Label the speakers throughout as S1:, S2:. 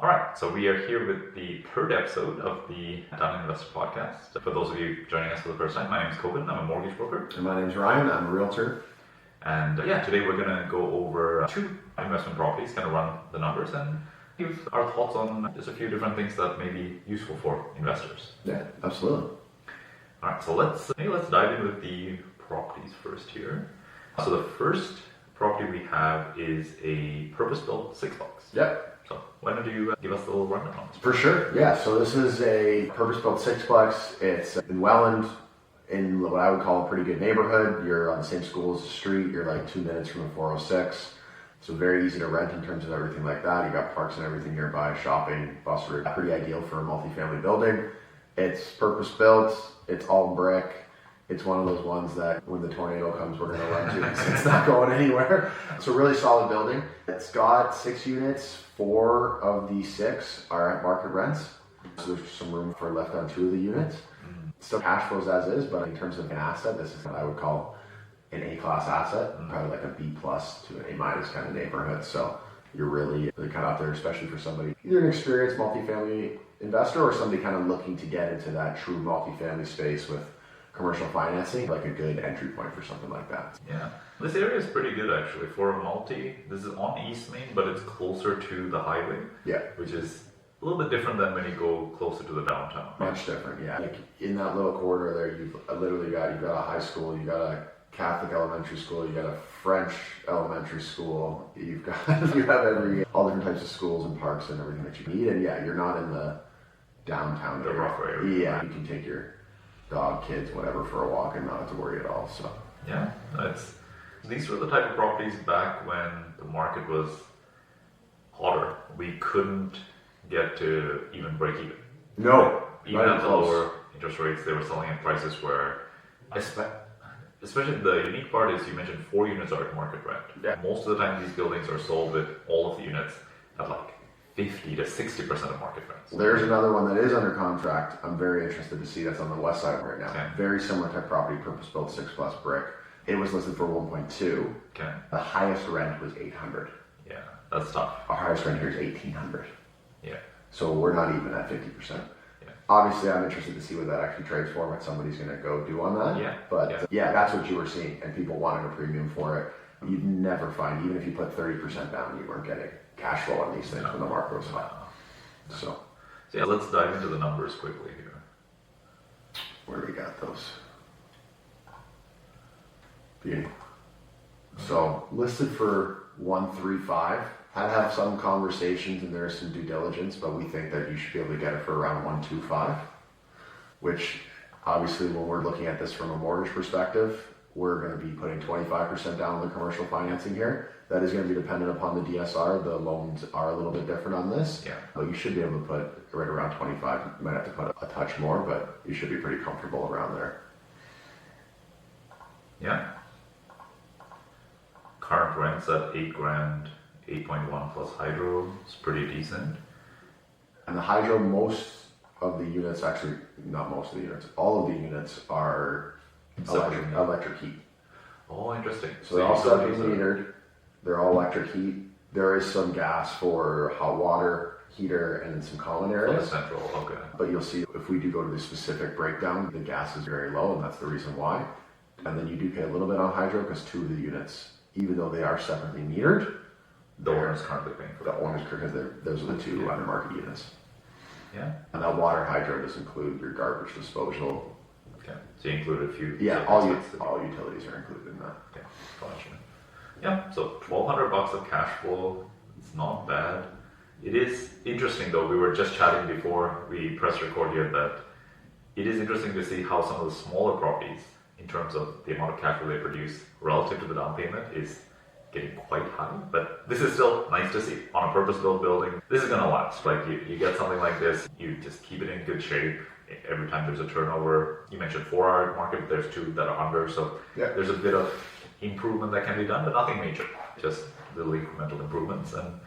S1: All right, so we are here with the third episode of the Down Investor Podcast. For those of you joining us for the first time, my name is Koukun. I'm a mortgage broker.
S2: And my name is Ryan. I'm a realtor.
S1: And today we're going to go over two investment properties, kind of run the numbers and give our thoughts on just a few different things that may be useful for investors.
S2: Yeah, absolutely.
S1: All right, so let's dive in with the properties first here. So the first property we have is a purpose-built sixplex.
S2: Yep.
S1: So why don't you give us a little rundown on this?
S2: For sure. Yeah, so this is a purpose-built sixplex. It's in Welland, in what I would call a pretty good neighborhood. You're on the same school as the street. You're like 2 minutes from the 406. So very easy to rent in terms of everything like that. You got parks and everything nearby, shopping, bus route. Pretty ideal for a multifamily building. It's purpose-built. It's all brick. It's one of those ones that when the tornado comes, we're going to run to because it's not going anywhere. It's a really solid building. It's got 6 units. 4 of the 6 are at market rents. So there's some room for left on 2 of the units. Still cash flows as is, but in terms of an asset, this is what I would call an A-class asset, probably like a B plus to an A minus kind of neighborhood. So you're really kind of out there, especially for somebody, either an experienced multifamily investor or somebody kind of looking to get into that true multifamily space with commercial financing, like a good entry point for something like that.
S1: Yeah, this area is pretty good actually for a multi. This is on East Main, but it's closer to the highway. Yeah, which is a little bit different than when you go closer to the downtown.
S2: Much different, yeah. Like in that little corridor there, you've got a high school, you've got a Catholic elementary school, you got a French elementary school, you have all different types of schools and parks and everything that you need. And yeah, you're not in the downtown
S1: the rough area.
S2: Yeah, you can take your dog, kids, whatever for a walk and not have to worry at all. So
S1: yeah, these were the type of properties back when the market was hotter. We couldn't get to even break even.
S2: No,
S1: even at the lower interest rates, they were selling at prices where, especially the unique part is you mentioned 4 units are at market rent.
S2: Yeah.
S1: Most of the time these buildings are sold with all of the units at like 50 to 60% of market rents.
S2: There's another one that is under contract. I'm very interested to see that's on the west side right now.
S1: Okay.
S2: Very similar type property, purpose-built 6+ brick. It was listed for 1.2.
S1: Okay.
S2: The highest rent was 800.
S1: Yeah, that's tough.
S2: Our highest rent here is 1,800.
S1: Yeah.
S2: So we're not even at 50%.
S1: Yeah.
S2: Obviously, I'm interested to see what that actually trades for, what somebody's going to go do on that.
S1: Yeah.
S2: But that's what you were seeing, and people wanted a premium for it. You'd never find, even if you put 30% down, you weren't getting cash flow on these things when the market was high. So
S1: yeah, let's dive into the numbers quickly here.
S2: Where do we got those? Beauty. So listed for 135. Had to have some conversations and there's some due diligence, but we think that you should be able to get it for around 125, which obviously when we're looking at this from a mortgage perspective, we're going to be putting 25% down on the commercial financing here. That is going to be dependent upon the DSR. The loans are a little bit different on this, but you should be able to put right around 25. You might have to put a touch more, but you should be pretty comfortable around there.
S1: Yeah. Current rents at $8,000, 8.1 plus hydro. It's pretty decent.
S2: And the hydro, most of the units, actually not most of the units, all of the units are electric heat.
S1: Oh, interesting.
S2: So they're all separately metered. They're all electric heat. There is some gas for hot water, heater, and then some common areas.
S1: Central, okay.
S2: But you'll see if we do go to the specific breakdown, the gas is very low, and that's the reason why. And then you do pay a little bit on hydro because 2 of the units, even though they are separately metered,
S1: the owner's currently paying for
S2: the owner's because those are the 2 under market units.
S1: Yeah.
S2: And that water hydro does include your garbage disposal.
S1: Okay. So you include a few.
S2: Yeah, all utilities are included in that.
S1: Okay, gotcha. Yeah, so $1,200 of cash flow. It's not bad. It is interesting though. We were just chatting before we pressed record here that it is interesting to see how some of the smaller properties, in terms of the amount of cash flow they produce relative to the down payment, is getting quite high. But this is still nice to see on a purpose-built building. This is gonna last. Like you get something like this, you just keep it in good shape. Every time there's a turnover, you mentioned 4 hour market, but there's 2 that are under, so there's a bit of improvement that can be done, but nothing major, just little incremental improvements, and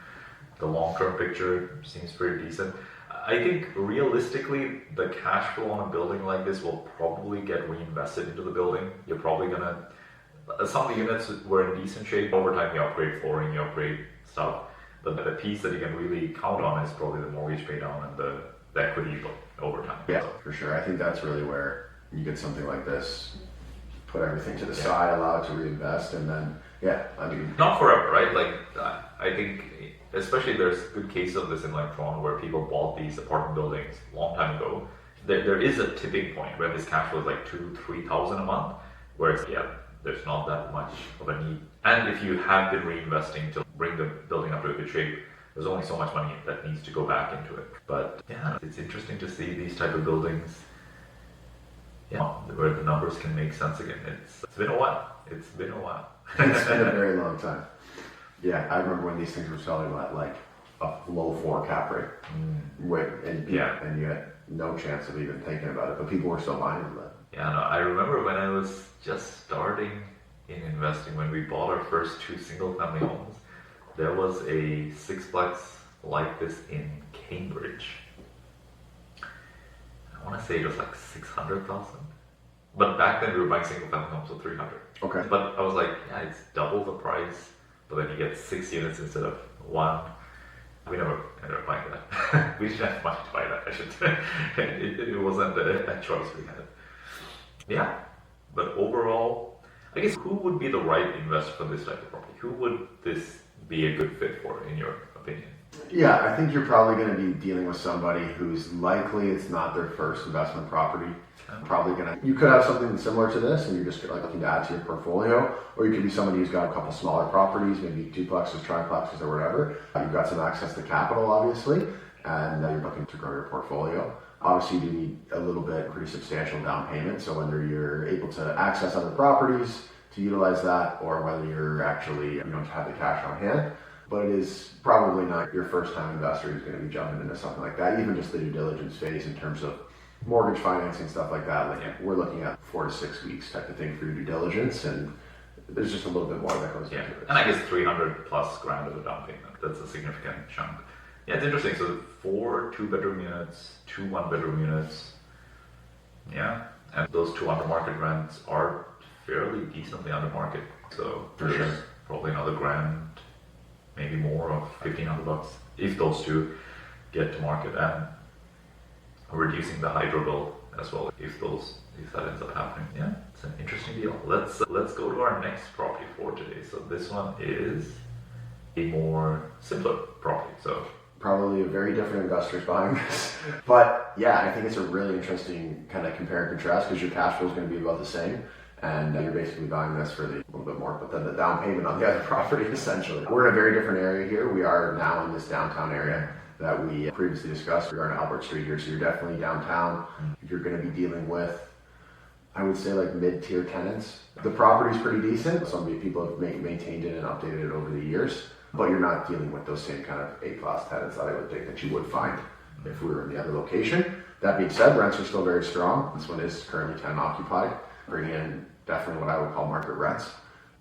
S1: the long-term picture seems pretty decent. I think realistically, the cash flow on a building like this will probably get reinvested into the building. You're probably gonna, some of the units were in decent shape. Over time, you upgrade flooring, you upgrade stuff. But the piece that you can really count on is probably the mortgage pay down and the equity over time.
S2: Yeah, for sure. I think that's really where you get something like this, put everything to the side, allow it to reinvest, and then,
S1: not forever, right? Like, I think, especially there's good case of this in like Toronto where people bought these apartment buildings a long time ago. There is a tipping point where this cash flow is like 2,000-3,000 a month, where it's, there's not that much of a need. And if you have been reinvesting to bring the building up to a good shape, there's only so much money that needs to go back into it. But yeah, it's interesting to see these type of buildings, where the numbers can make sense again. It's been a while. It's been a
S2: very long time. Yeah, I remember when these things were selling at like a low 4 cap rate, and you had no chance of even thinking about it, but people were still buying them.
S1: Yeah, no, I remember when I was just starting in investing, when we bought our first 2 single-family homes, there was a sixplex like this in Cambridge. I want to say it was like 600,000. But back then we were buying single-family homes for 300.
S2: Okay.
S1: But I was like, it's double the price, but then you get 6 units instead of 1. We never ended up buying that. We didn't have money to buy that, I should say. It wasn't a choice we had. Yeah, but overall, I guess who would be the right investor for this type of property? Who would this be a good fit for, in your opinion?
S2: Yeah, I think you're probably going to be dealing with somebody who's likely it's not their first investment property. You could have something similar to this and you're just like looking to add to your portfolio, or you could be somebody who's got a couple smaller properties, maybe duplexes, triplexes, or whatever. You've got some access to capital, obviously, and you're looking to grow your portfolio. Obviously, you do need a little bit, pretty substantial down payment, so whether you're able to access other properties to utilize that, or whether you're actually, have the cash on hand. But it is probably not your first time investor who's going to be jumping into something like that, even just the due diligence phase in terms of mortgage financing, stuff like that. We're looking at 4 to 6 weeks type of thing for your due diligence, and there's just a little bit more that goes into it.
S1: And I guess 300 plus grand of a down payment, that's a significant chunk. Yeah, it's interesting. So 4 2-bedroom units, 2 1-bedroom units. Yeah, and those 2 under market rents are fairly decently under market. So there's probably another grand, maybe more, of $1,500 if those 2 get to market, and reducing the hydro bill as well if that ends up happening. Yeah, it's an interesting deal. Let's go to our next property for today. So this one is a more simpler property. So
S2: probably a very different investors buying this. But yeah, I think it's a really interesting kind of compare and contrast because your cash flow is going to be about the same. And you're basically buying this for a little bit more, but then the down payment on the other property, essentially. We're in a very different area here. We are now in this downtown area that we previously discussed. We are on Albert Street here, so you're definitely downtown. You're going to be dealing with, I would say, like mid-tier tenants. The property's pretty decent. Some people have maintained it and updated it over the years, but you're not dealing with those same kind of A-class tenants that I would think that you would find if we were in the other location. That being said, rents are still very strong. This one is currently tenant occupied, bringing in definitely what I would call market rents,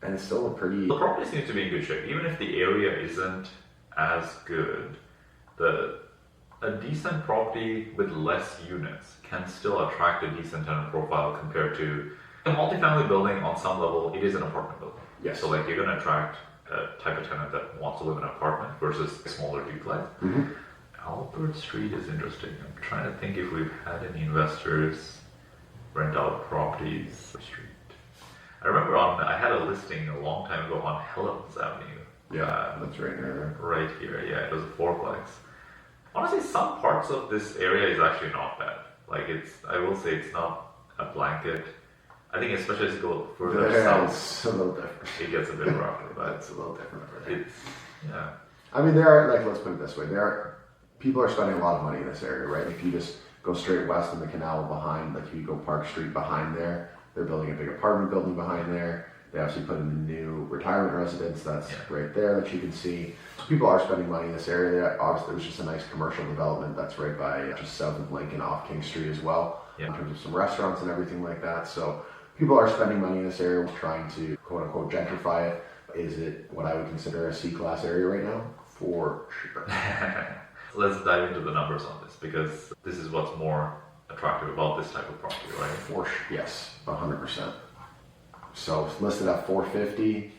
S2: and it's still a pretty...
S1: The property seems to be in good shape. Even if the area isn't as good, a decent property with less units can still attract a decent tenant profile compared to a multifamily building. On some level, it is an apartment building.
S2: Yes.
S1: So like you're going to attract a type of tenant that wants to live in an apartment versus a smaller duplex. Mm-hmm. Albert Street is interesting. I'm trying to think if we've had any investors rent out properties. Street. I remember I had a listing a long time ago on Helens Avenue.
S2: Yeah, that's right here.
S1: Right here, yeah, it was a 4plex. Honestly, some parts of this area is actually not bad. Like I will say it's not a blanket. I think especially as you go further south,
S2: it's a little different.
S1: It gets a bit rougher, but
S2: it's a little different.
S1: Yeah.
S2: I mean, let's put it this way, people are spending a lot of money in this area, right? If you just go straight west in the canal behind, like if you go Park Street behind there, they're building a big apartment building behind there. They actually put in a new retirement residence that's right there that you can see. So people are spending money in this area. Obviously, there was just a nice commercial development that's right by just south of Lincoln off King Street as well, in terms of some restaurants and everything like that. So people are spending money in this area, trying to quote unquote gentrify it. Is it what I would consider a C-class area right now? For sure.
S1: Let's dive into the numbers on this because this is what's more attractive about this type of property, right?
S2: Yes, 100%. So it's listed at $450.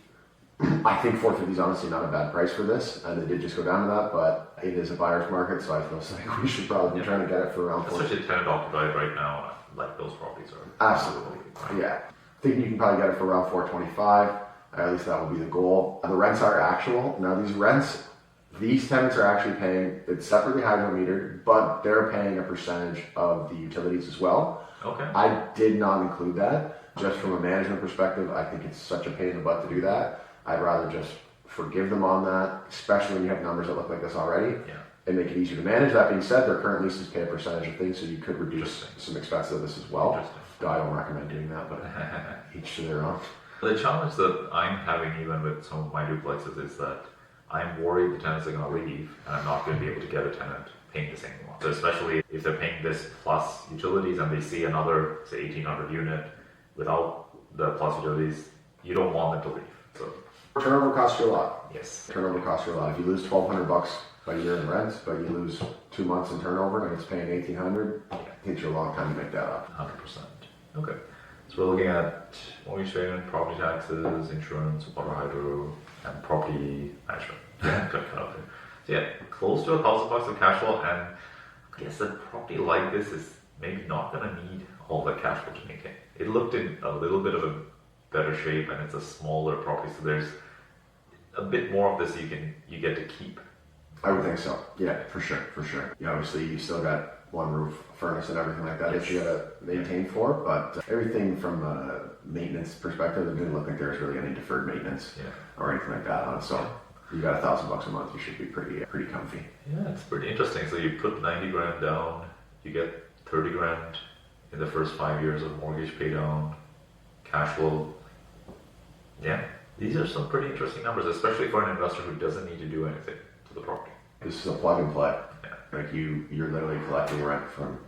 S2: I think 450 is honestly not a bad price for this, and it did just go down to that, but it is a buyer's market, so I feel like we should probably be trying to get it for around 450.
S1: Especially tenant occupied right now, like those properties are.
S2: Absolutely, yeah. I think you can probably get it for around 425. At least that would be the goal. The rents are actual. Now these tenants are actually paying, it's separately hydrometered, but they're paying a percentage of the utilities as well.
S1: Okay.
S2: I did not include that. Just from a management perspective, I think it's such a pain in the butt to do that. I'd rather just forgive them on that, especially when you have numbers that look like this already, and make it easier to manage. That being said, their current leases pay a percentage of things, so you could reduce some expenses of this as well. I don't recommend doing that, but each to their own.
S1: The challenge that I'm having even with some of my duplexes is that I'm worried the tenants are going to leave and I'm not going to be able to get a tenant paying the same amount. So especially if they're paying this plus utilities and they see another, say, 1,800 unit without the plus utilities, you don't want them to leave. So
S2: turnover costs you a lot.
S1: Yes.
S2: Turnover costs you a lot. If you lose $1,200 a year in rent, but you lose 2 months in turnover and it's paying $1,800, it takes you a long time to make that up.
S1: 100%. Okay. So we're looking at mortgage payment, property taxes, insurance, water, hydro, and property management. So yeah, close to $1,000 of cash flow, and I guess a property like this is maybe not going to need all the cash flow to make it. It looked in a little bit of a better shape, and it's a smaller property, so there's a bit more of this you get to keep.
S2: I would think so. Yeah, for sure. Yeah, obviously you still got one roof, furnace, and everything like that that you gotta maintain for, but everything from a maintenance perspective, it didn't look like there was really any deferred maintenance or anything like that on it. So you got $1,000 a month, you should be pretty comfy.
S1: Yeah, it's pretty interesting. So you put 90 grand down, you get 30 grand in the first 5 years of mortgage pay down, cash flow. Yeah, these are some pretty interesting numbers, especially for an investor who doesn't need to do anything to the property.
S2: This is a plug and play. Like you're literally collecting rent from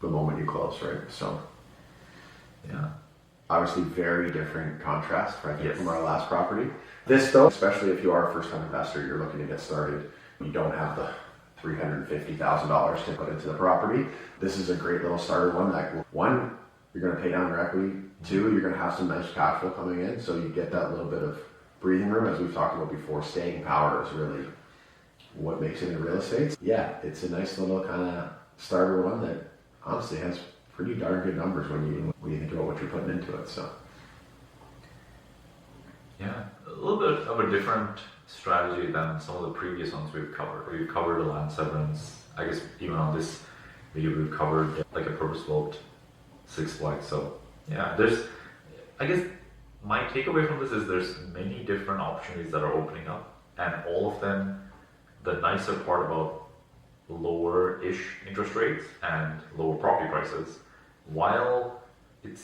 S2: the moment you close, right? So,
S1: yeah.
S2: Obviously, very different contrast, right, from our last property. This, though, especially if you are a first-time investor, you're looking to get started, you don't have the $350,000 to put into the property. This is a great little starter one. One, you're going to pay down your equity. Two, you're going to have some nice cash flow coming in, so you get that little bit of breathing room, as we've talked about before. Staying power is really what makes it in real estate. Yeah, it's a nice little kind of starter one that honestly has pretty darn good numbers when you think about what you're putting into it. So
S1: yeah, a little bit of a different strategy than some of the previous ones we've covered. We've covered a land severance. I guess even on this video we've covered like a purpose-built sixplex. So yeah, I guess my takeaway from this is there's many different opportunities that are opening up, and all of them, the nicer part about lower-ish interest rates and lower property prices, while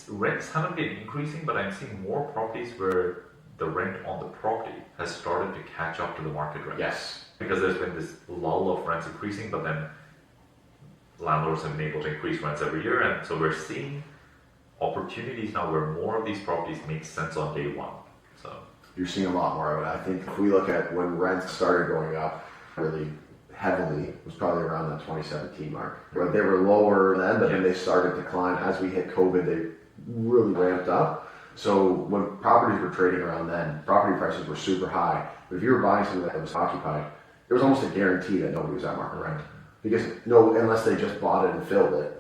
S1: rents haven't been increasing, but I'm seeing more properties where the rent on the property has started to catch up to the market rent.
S2: yes,
S1: Because there's been this lull of rents increasing, but then landlords have been able to increase rents every year, and so we're seeing opportunities now where more of these properties make sense on day one. So
S2: you're seeing a lot more of it. I think if we look at when rents started going up really heavily, it was probably around the 2017 mark. Where they were lower then, but then they started to climb. As we hit COVID, they really ramped up. So when properties were trading around then, property prices were super high. But if you were buying something that was occupied, it was almost a guarantee that nobody was at market rent. Because unless they just bought it and filled it,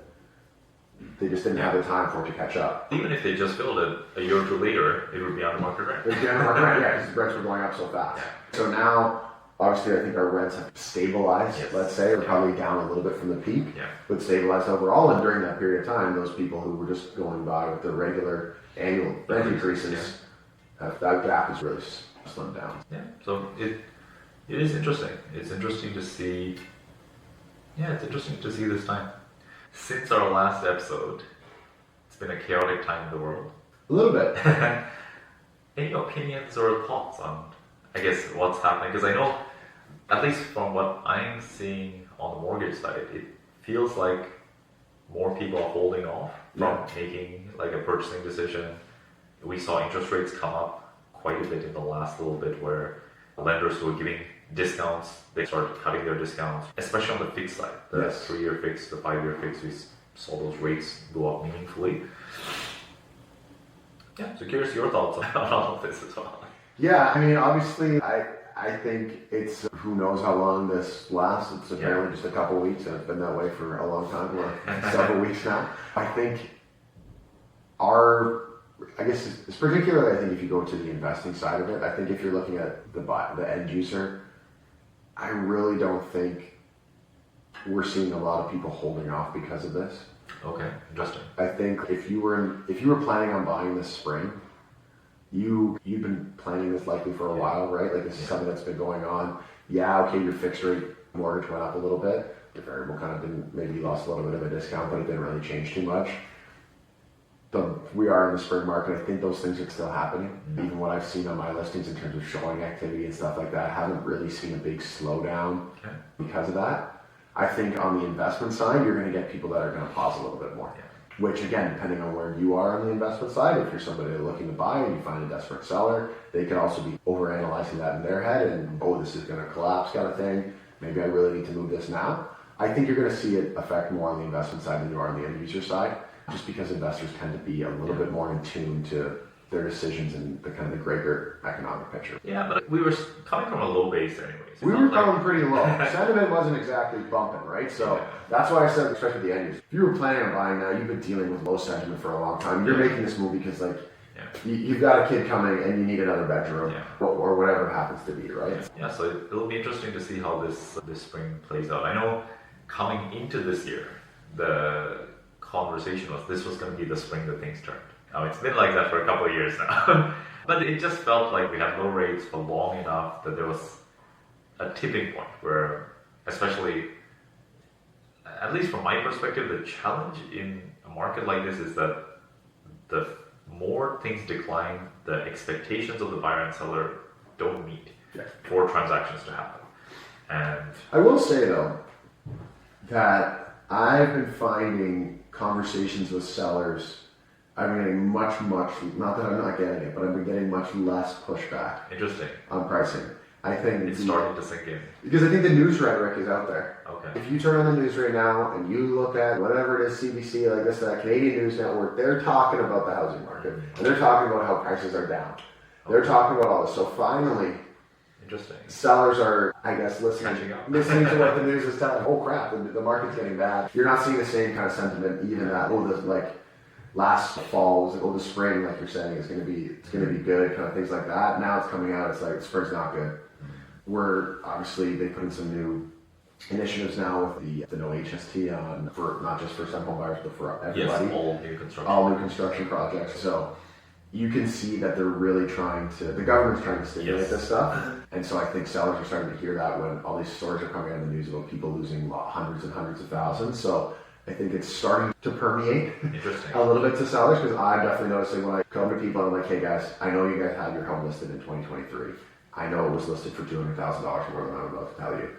S2: they just didn't have the time for it to catch up.
S1: even if they just filled it a year or two later, it would be under market rent.
S2: It would be under market rent, because the rents were going up so fast. So now, obviously, I think our rents have stabilized, let's say. We're probably down a little bit from the peak, but stabilized overall. And during that period of time, those people who were just going by with their regular annual rent increases, that gap has really slimmed down.
S1: Yeah, so it is interesting. It's interesting to see. Yeah, it's interesting to see this time. Since our last episode, it's been a chaotic time in the world.
S2: A little bit.
S1: Any opinions or thoughts on, I guess, what's happening? Because I know, at least from what I'm seeing on the mortgage side, it feels like more people are holding off from making like a purchasing decision. We saw interest rates come up quite a bit in the last little bit, where lenders who were giving discounts, they started cutting their discounts, especially on the fixed side. The 3-year fix, the 5-year fix, we saw those rates go up meaningfully. Yeah, so curious your thoughts on all of this as well.
S2: Yeah, I mean, obviously, I think it's who knows how long this lasts. It's apparently just a couple weeks, and it's been that way for a long time, like several weeks now. I think I guess it's particularly, I think if you go to the investing side of it, I think if you're looking at the end user, I really don't think we're seeing a lot of people holding off because of this.
S1: Okay, interesting.
S2: I think if you were planning on buying this spring, you've been planning this likely for a while, right? Like this is something that's been going on. Yeah, okay, your fixed rate mortgage went up a little bit. The variable kind of didn't, maybe you lost a little bit of a discount, but it didn't really change too much. But we are in the spring market. I think those things are still happening. Even what I've seen on my listings in terms of showing activity and stuff like that, I haven't really seen a big slowdown because of that. I think on the investment side, you're going to get people that are going to pause a little bit more. Which again, depending on where you are on the investment side, if you're somebody looking to buy and you find a desperate seller, they could also be overanalyzing that in their head and, oh, this is going to collapse kind of thing. Maybe I really need to move this now. I think you're going to see it affect more on the investment side than you are on the end user side, just because investors tend to be a little bit more in tune to their decisions and the kind of the greater economic picture.
S1: Yeah, but we were coming from a low base anyways.
S2: We were coming pretty low. Sentiment wasn't exactly bumping, right? So that's why I said, especially the end users, if you were planning on buying now, you've been dealing with low sentiment for a long time. You're making this move because you've got a kid coming and you need another bedroom or whatever it happens to be, right?
S1: Yeah, so it'll be interesting to see how this spring plays out. I know coming into this year, the conversation was this was going to be the spring that things turned. Now it's been like that for a couple of years now. But it just felt like we had low rates for long enough that there was a tipping point where, especially, at least from my perspective, the challenge in a market like this is that the more things decline, the expectations of the buyer and seller don't meet for transactions to happen. And
S2: I will say though, that I've been finding conversations with sellers, I'm getting much, not that I'm not getting it, but I've been getting much less pushback.
S1: Interesting.
S2: On pricing. I think
S1: it's starting to sink in.
S2: Because I think the news rhetoric is out there.
S1: Okay.
S2: If you turn on the news right now and you look at whatever it is, CBC, like this, that Canadian News Network, they're talking about the housing market. And they're talking about how prices are down. They're talking about all this. So finally,
S1: interesting.
S2: Sellers are, I guess, listening to what the news is telling. Oh crap, the market's getting bad. You're not seeing the same kind of sentiment, even that, last fall was the spring, like you're saying, it's gonna be good, kind of things like that. Now it's coming out, it's like spring's not good. We're obviously they put in some new initiatives now with the no HST on for not just first time home buyers but for everybody.
S1: Yes,
S2: all new construction projects. So you can see that they're really the government's trying to stimulate this stuff. And so I think sellers are starting to hear that when all these stories are coming out in the news about people losing hundreds and hundreds of thousands. So I think it's starting to permeate a little bit to sellers, because I'm definitely noticing when I come to people and I'm like, hey guys, I know you guys had your home listed in 2023. I know it was listed for $200,000 more than I'm about to tell you.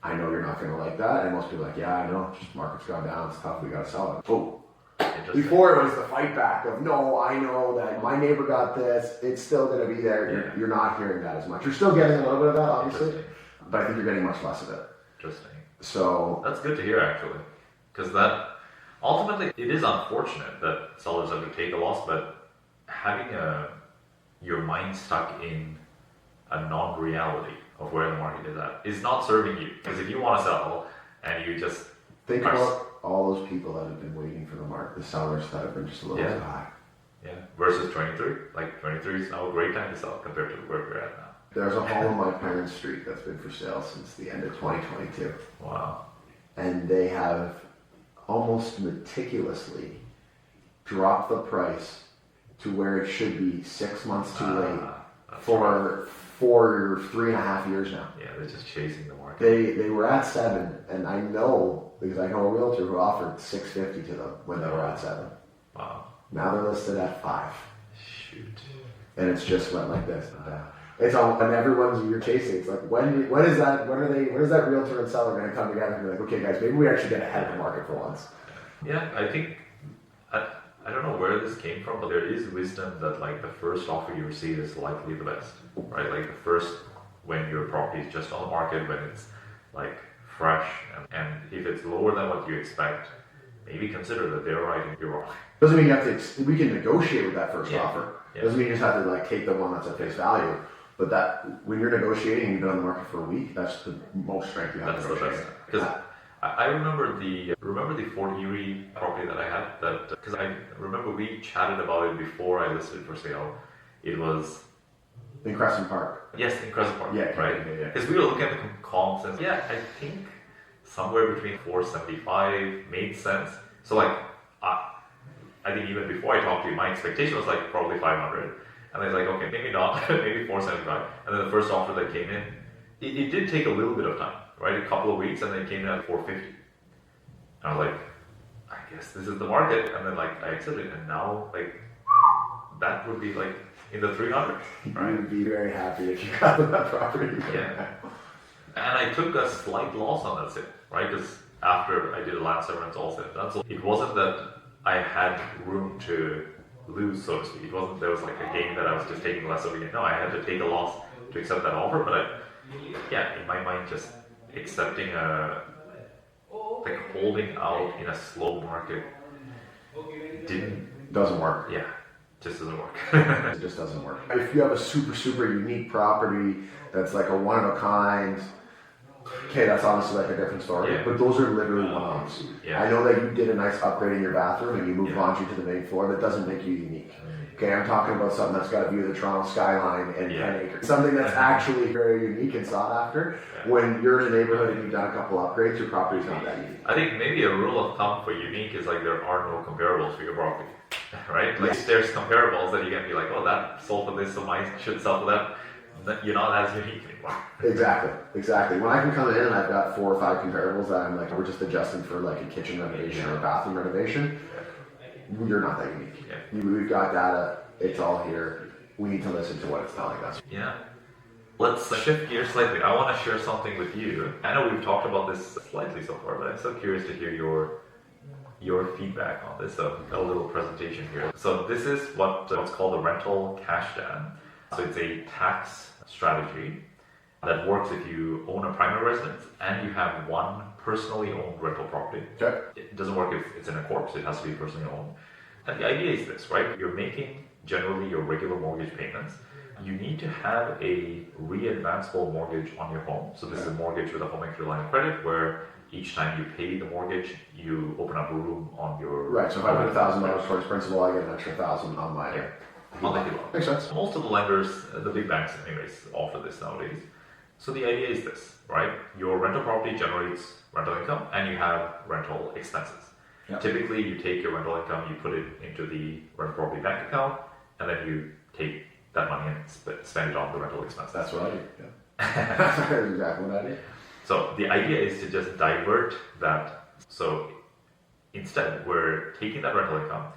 S2: I know you're not going to like that. And most people are like, yeah, I know, just market's gone down, it's tough, we got to sell it. Oh. Before it was the fight back of, no, I know that my neighbor got this, it's still going to be there. You're not hearing that as much. You're still getting a little bit of that, obviously, but I think you're getting much less of it.
S1: Interesting.
S2: So
S1: that's good to hear, actually. Because that, ultimately, it is unfortunate that sellers have to take a loss, but having your mind stuck in a non-reality of where the market is at is not serving you. Because if you want to sell and you just...
S2: Think about all those people that have been waiting for the market, the sellers that have been just a little too high.
S1: Yeah, versus 23. Like 23 is now a great time to sell compared to where we're at now.
S2: There's a home on my parents' street that's been for sale since the end of 2022.
S1: Wow.
S2: And they have almost meticulously dropped the price to where it should be 6 months too late for 3.5 years now.
S1: Yeah, they're just chasing the market.
S2: They were at 7, and I know, because I know a realtor who offered $650 to them when they were at 7.
S1: Wow.
S2: Now they're listed at 5.
S1: Shoot.
S2: And it's just went like this. It's all, and everyone's you're chasing. It's like when is that realtor and seller going to come together and be like, okay guys, maybe we actually get ahead of the market for once.
S1: Yeah, I think I don't know where this came from, but there is wisdom that like the first offer you receive is likely the best, right? Like the first, when your property is just on the market, when it's like fresh, and if it's lower than what you expect, maybe consider that they're right and you're wrong.
S2: Doesn't mean you have to. We can negotiate with that first offer. Doesn't mean you just have to like take the one that's at face value. But that when you're negotiating and you've been on the market for a week, that's the most strength you have.
S1: That's the best. Because I remember the Fort Erie property that I had. That because I remember we chatted about it before I listed it for sale. It was
S2: in Crescent Park.
S1: Yes, in Crescent Park.
S2: Yeah,
S1: right. Because we were looking at the comps and yeah, I think somewhere between 475 made sense. So like, I think even before I talked to you, my expectation was like probably 500. And I was like, okay, maybe not, maybe 475. And then the first offer that came in, it did take a little bit of time, right? A couple of weeks, and then it came in at 450. And I was like, I guess this is the market. And then like I accepted it, and now like that would be like in the 300s, right?
S2: You would be very happy if you got that property.
S1: Yeah. And I took a slight loss on that sale, right? Because after I did a land severance also, it wasn't that I had room to lose, so to speak. It wasn't there was like a game that I was just taking less of it. No, I had to take a loss to accept that offer. But in my mind, just accepting like holding out in a slow market
S2: doesn't work.
S1: Yeah, just doesn't work.
S2: It just doesn't work. If you have a super unique property that's like a one of a kind, okay, that's obviously like a different story.
S1: Yeah.
S2: But those are literally one-offs.
S1: Yeah.
S2: I know that you did a nice upgrade in your bathroom and you moved laundry to the main floor. That doesn't make you unique. Okay, I'm talking about something that's got a view of the Toronto skyline and 10 acres. Something that's actually very unique and sought after.
S1: Yeah.
S2: When you're in a neighborhood and you've done a couple upgrades, your property's not that unique.
S1: I think maybe a rule of thumb for unique is like there are no comparables for your property, right? Like if there's comparables that you can be like, oh, that sold for this, so mine should sell for that. You're not as unique anymore.
S2: Exactly. When I can come in and I've got 4 or 5 comparables that I'm like, we're just adjusting for like a kitchen renovation or a bathroom renovation, you're not that unique.
S1: Yeah.
S2: We've got data, it's all here. We need to listen to what it's telling us.
S1: Yeah. Let's shift gears slightly. I want to share something with you. I know we've talked about this slightly so far, but I'm so curious to hear your feedback on this. So a little presentation here. So this is what's called a rental cash down. So it's a tax strategy that works if you own a primary residence and you have one personally owned rental property.
S2: Okay.
S1: It doesn't work if it's in a corp, so it has to be personally owned. And the idea is this, right? You're making generally your regular mortgage payments. You need to have a re-advanceable mortgage on your home. So this is a mortgage with a home equity line of credit where each time you pay the mortgage, you open up a room on your...
S2: Right, so if I put $1,000 towards principal, I get an extra $1,000 on my...
S1: Yeah. On the HELOC.
S2: Makes sense.
S1: Most of the lenders, the big banks anyways, offer this nowadays. So the idea is this, right? Your rental property generates rental income and you have rental expenses. Yep. Typically, you take your rental income, you put it into the rental property bank account, and then you take that money and spend it on the rental expenses.
S2: That's what I do. Yeah. That's exactly what I do.
S1: So the idea is to just divert that. So instead, we're taking that rental income,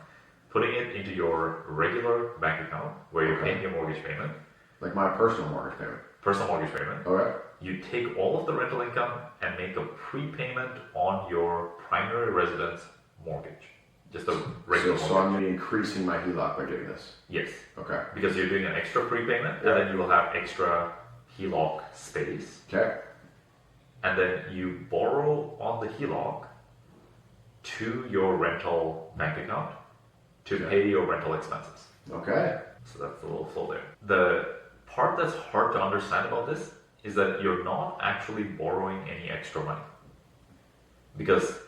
S1: putting it into your regular bank account where you're paying your mortgage payment.
S2: Like my personal mortgage payment.
S1: Personal mortgage payment.
S2: All right.
S1: You take all of the rental income and make a prepayment on your primary residence mortgage. Just a regular mortgage.
S2: So I'm going to be increasing my HELOC by doing this?
S1: Yes.
S2: Okay.
S1: Because you're doing an extra prepayment and then you will have extra HELOC space.
S2: Okay.
S1: And then you borrow on the HELOC to your rental bank account to pay your rental expenses.
S2: Okay.
S1: So that's the little flow there. The part that's hard to understand about this is that you're not actually borrowing any extra money. Because,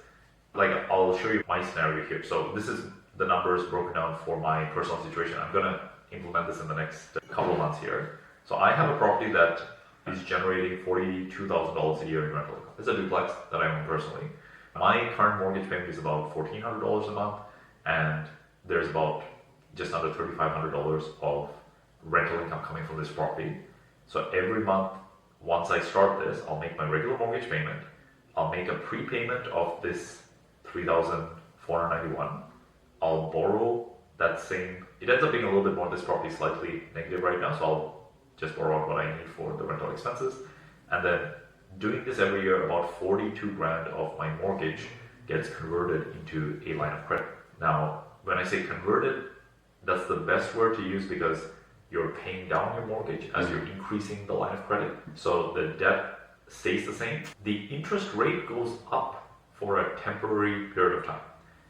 S1: like, I'll show you my scenario here. So this is the numbers broken down for my personal situation. I'm going to implement this in the next couple of months here. So I have a property that is generating $42,000 a year in rental income. It's a duplex that I own personally. My current mortgage payment is about $1,400 a month, and there's about just under $3,500 of rental income coming from this property. So every month, once I start this, I'll make my regular mortgage payment. I'll make a prepayment of this $3,491. I'll borrow that same. It ends up being a little bit more. This property is slightly negative right now, so I'll just borrow out what I need for the rental expenses. And then doing this every year, about 42 grand of my mortgage gets converted into a line of credit. Now, when I say converted, that's the best word to use because you're paying down your mortgage as you're increasing the line of credit. So the debt stays the same. The interest rate goes up for a temporary period of time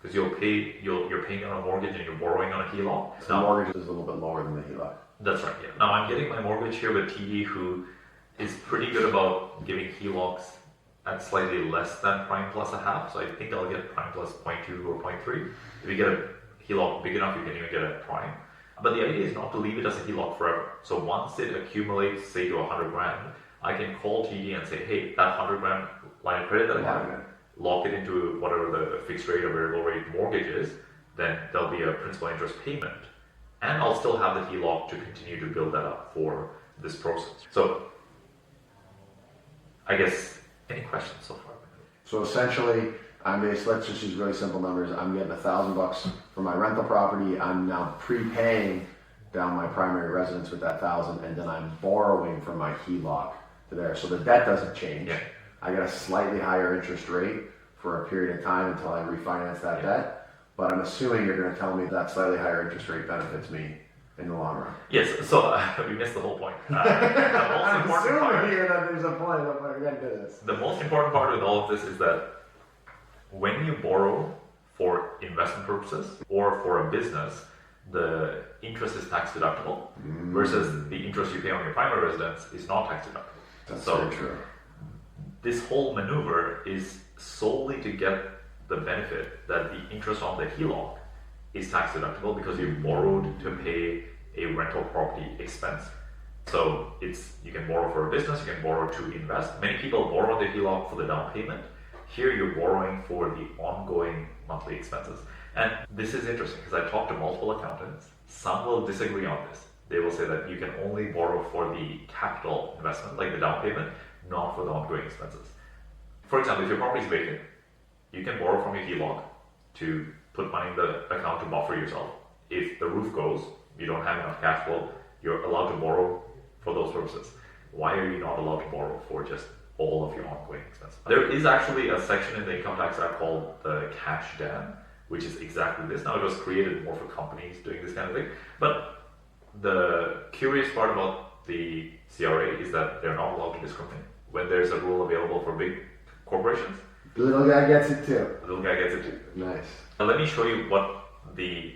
S1: because you're paying on a mortgage and you're borrowing on a HELOC.
S2: So the mortgage is a little bit lower than the HELOC.
S1: That's right, yeah. Now I'm getting my mortgage here with TD, who is pretty good about giving HELOCs at slightly less than prime plus a half. So I think I'll get prime plus 0.2 or 0.3. If you get a HELOC big enough, you can even get a prime. But the idea is not to leave it as a HELOC forever. So once it accumulates, say, to 100 grand, I can call TD and say, hey, that 100 grand line of credit that I have, lock it into whatever the fixed rate or variable rate mortgage is, then there'll be a principal interest payment. And I'll still have the HELOC to continue to build that up for this process. So I guess, any questions so far?
S2: So essentially, let's just use really simple numbers. I'm getting $1,000 for my rental property. I'm now prepaying down my primary residence with that 1,000, and then I'm borrowing from my HELOC to there. So the debt doesn't change.
S1: Yeah.
S2: I get a slightly higher interest rate for a period of time until I refinance that debt. But I'm assuming you're going to tell me that slightly higher interest rate benefits me in the long run.
S1: Yes, so we missed the whole point.
S2: I'm assuming here that there's a point of we're going to do this.
S1: The most important part with all of this is that when you borrow for investment purposes or for a business, the interest is tax deductible versus the interest you pay on your primary residence is not tax deductible.
S2: That's
S1: so
S2: very true.
S1: This whole maneuver is solely to get the benefit that the interest on the HELOC is tax deductible because you borrowed to pay a rental property expense. So you can borrow for a business, you can borrow to invest. Many people borrow the HELOC for the down payment. Here you're borrowing for the ongoing monthly expenses. And this is interesting because I've talked to multiple accountants. Some will disagree on this. They will say that you can only borrow for the capital investment, like the down payment, not for the ongoing expenses. For example, if your property is vacant, you can borrow from your HELOC to put money in the account to buffer yourself. If the roof goes, you don't have enough cash flow, you're allowed to borrow for those purposes. Why are you not allowed to borrow for just all of your ongoing expenses? There is actually a section in the Income Tax Act called the cash dam, which is exactly this. Now it was created more for companies doing this kind of thing, but the curious part about the CRA is that they're not allowed to discriminate. When there's a rule available for big corporations,
S2: the little guy gets it too.
S1: The little guy gets it too.
S2: Nice.
S1: Now let me show you what the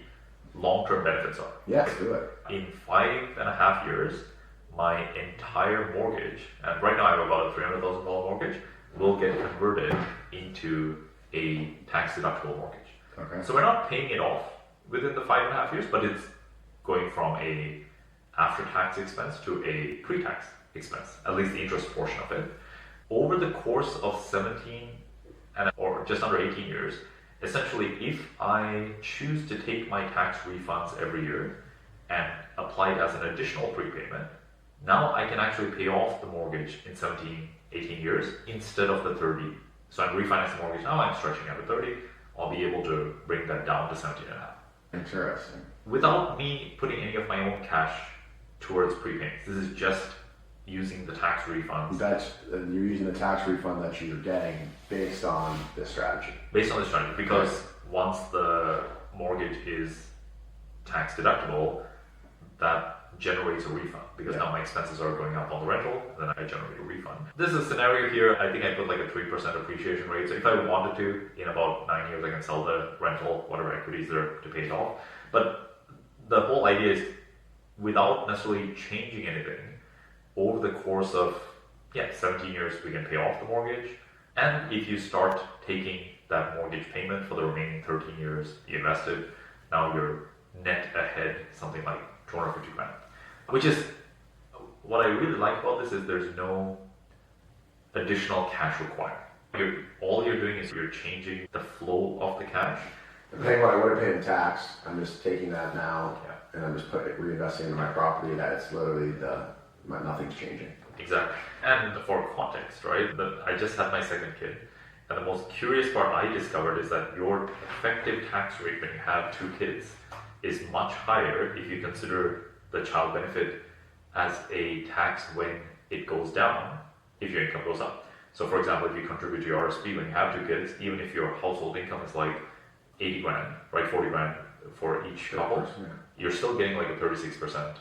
S1: long-term benefits are.
S2: Yes, do it.
S1: In 5.5 years, my entire mortgage, and right now I have about a $300,000 mortgage, will get converted into a tax-deductible mortgage.
S2: Okay.
S1: So we're not paying it off within the 5.5 years, but it's going from a after-tax expense to a pre-tax expense, at least the interest portion of it. Over the course of 17 or just under 18 years, essentially, if I choose to take my tax refunds every year and apply it as an additional prepayment, now I can actually pay off the mortgage in 17, 18 years instead of the 30. So I'm refinancing the mortgage now, I'm stretching out to 30, I'll be able to bring that down to 17 and a half.
S2: Interesting.
S1: Without me putting any of my own cash towards prepayments. This is just using the tax refunds.
S2: You're using the tax refund that you're getting based on this strategy.
S1: Based on the strategy, because once the mortgage is tax deductible, that generates a refund because now my expenses are going up on the rental, then I generate a refund. This is a scenario here. I think I put like a 3% appreciation rate. So if I wanted to, in about 9 years, I can sell the rental, whatever equities there to pay it off. But the whole idea is without necessarily changing anything, over the course of 17 years, we can pay off the mortgage. And if you start taking that mortgage payment for the remaining 13 years you invested, now you're net ahead something like 250 grand. Which is, what I really like about this is there's no additional cash required. All you're doing is you're changing the flow of the cash.
S2: Depending what I would have paid in tax, I'm just taking that now and I'm just reinvesting into my property. That's literally nothing's changing.
S1: Exactly. And for context, right? I just had my second kid. And the most curious part I discovered is that your effective tax rate when you have 2 kids is much higher if you consider the child benefit as a tax when it goes down, if your income goes up. So for example, if you contribute to your RSP when you have 2 kids, even if your household income is like 80 grand, right, 40 grand for each couple, you're still getting like a 36%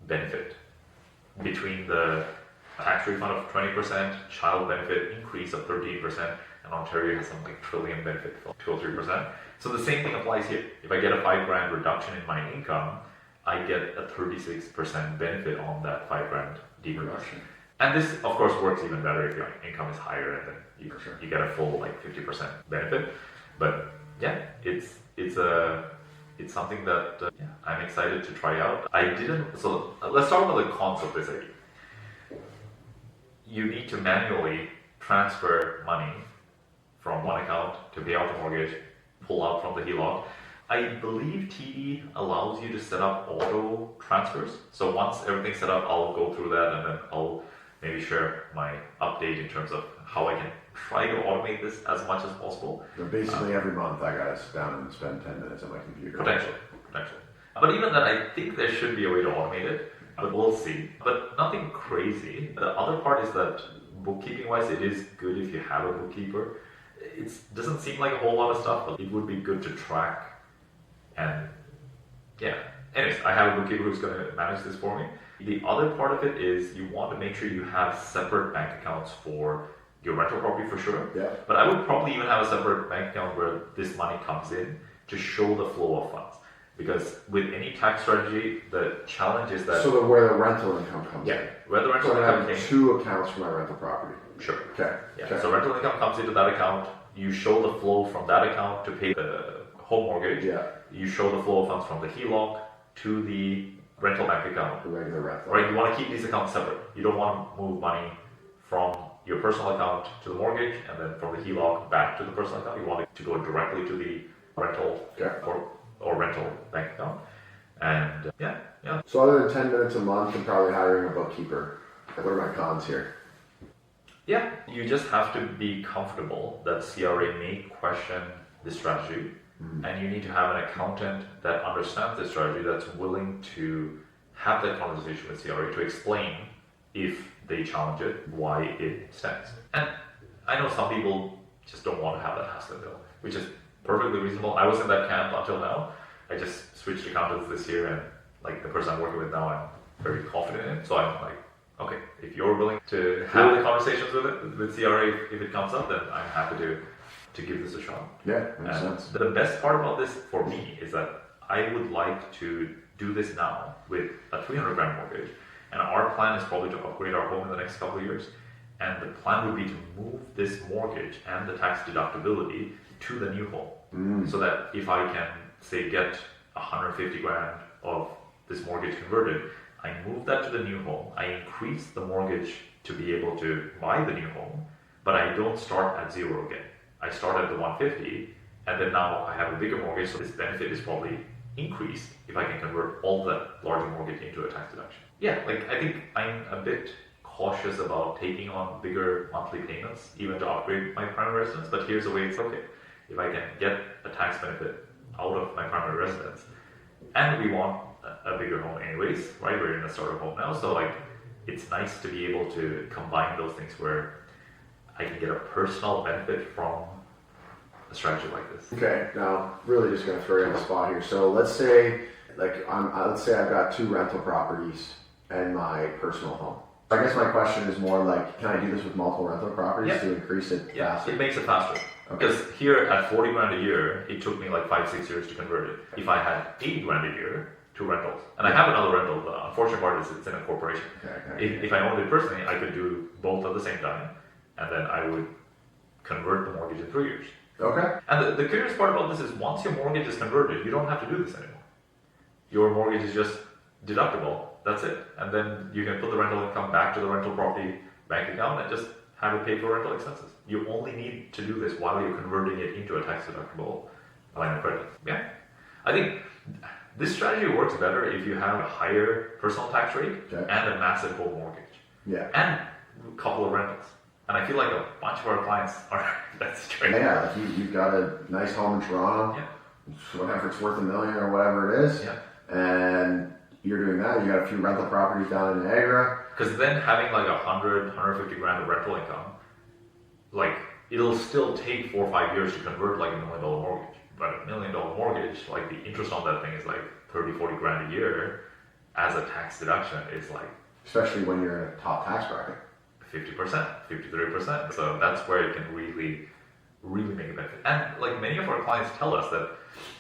S1: benefit between the tax refund of 20%, child benefit increase of 13%, and Ontario has something like trillion benefit of 2 or 3%. So the same thing applies here. If I get a 5 grand reduction in my income, I get a 36% benefit on that $5,000 decrease.
S2: Reduction.
S1: And this, of course, works even better if your income is higher, and then
S2: Sure.
S1: you get a full like 50% benefit. But yeah, it's something that I'm excited to try out. So let's talk about the cons of this idea. You need to manually transfer money from one account to pay off the mortgage, pull out from the HELOC. I believe TD allows you to set up auto transfers. So once everything's set up, I'll go through that, and then I'll maybe share my update in terms of how I can try to automate this as much as possible.
S2: But basically, every month I gotta sit down and spend 10 minutes on my computer.
S1: Potentially. But even then, I think there should be a way to automate it, but we'll see. But nothing crazy. The other part is that bookkeeping-wise, it is good if you have a bookkeeper. It doesn't seem like a whole lot of stuff, but it would be good to track. And yeah, anyways, I have a bookkeeper who's going to manage this for me. The other part of it is you want to make sure you have separate bank accounts for your rental property for sure.
S2: Yeah.
S1: But I would probably even have a separate bank account where this money comes in to show the flow of funds. Because with any tax strategy, the challenge is that...
S2: So where the rental income comes in.
S1: Where the rental
S2: So I
S1: income
S2: have two accounts for my rental property.
S1: Sure.
S2: Okay.
S1: Yeah.
S2: Okay.
S1: So rental income comes into that account. You show the flow from that account to pay the home mortgage.
S2: Yeah.
S1: You show the flow of funds from the HELOC to the rental bank account.
S2: The regular rental.
S1: Right? You want to keep these accounts separate. You don't want to move money from your personal account to the mortgage, and then from the HELOC back to the personal account. You want it to go directly to the rental or rental bank account. And yeah.
S2: So other than 10 minutes a month and probably hiring a bookkeeper, what are my cons here?
S1: Yeah, you just have to be comfortable that CRA may question the strategy, and you need to have an accountant that understands the strategy, that's willing to have that conversation with CRA to explain if they challenge it, why it stands. And I know some people just don't want to have that hassle bill, which is perfectly reasonable. I was in that camp until now. I just switched accountants this year, and like the person I'm working with now, I'm very confident in. So I'm like, okay, if you're willing to have the conversations with CRA, if it comes up, then I'm happy to give this a shot.
S2: Yeah, makes sense.
S1: The best part about this for me is that I would like to do this now with a $300,000 mortgage, and our plan is probably to upgrade our home in the next couple of years. And the plan would be to move this mortgage and the tax deductibility to the new home, so that if I can say get $150,000 of this mortgage converted, I move that to the new home. I increase the mortgage to be able to buy the new home, but I don't start at zero again. I start at the 150, and then now I have a bigger mortgage, so this benefit is probably increased if I can convert all that larger mortgage into a tax deduction. Yeah, like I think I'm a bit cautious about taking on bigger monthly payments, even to upgrade my primary residence, but here's a way it's okay. If I can get a tax benefit out of my primary residence, and we want a bigger home anyways, right? We're in a starter home now, so like it's nice to be able to combine those things where I can get a personal benefit from a strategy like this.
S2: Okay, now really just gonna throw you on the spot here. So let's say let's say I've got two rental properties and my personal home. I guess my question is more like, can I do this with multiple rental properties to increase it faster?
S1: It makes it faster.
S2: Okay.
S1: Because here at $40,000 a year, it took me like 5-6 years to convert it. If I had $80,000 a year, two rentals, and I have another rental, the unfortunate part is it's in a corporation. If I owned it personally, I could do both at the same time, and then I would convert the mortgage in 3 years.
S2: Okay.
S1: And the curious part about this is once your mortgage is converted, you don't have to do this anymore. Your mortgage is just deductible, that's it. And then you can put the rental income back to the rental property bank account and just have it pay for rental expenses. You only need to do this while you're converting it into a tax deductible line of credit. Yeah. I think this strategy works better if you have a higher personal tax rate and a massive home mortgage.
S2: Yeah.
S1: And a couple of rentals. And I feel like a bunch of our clients are that situation.
S2: Yeah, like you've got a nice home in Toronto, whatever it's worth $1 million or whatever it is, and you're doing that. You got a few rental properties down in Niagara.
S1: Because then having like $150,000 of rental income, like it'll still take 4 or 5 years to convert like $1 million mortgage. But $1 million mortgage, like the interest on that thing is like 30-40 grand a year as a tax deduction is like,
S2: especially when you're in a top tax bracket,
S1: 50%, 53%. So that's where it can really really make a benefit. And like many of our clients tell us that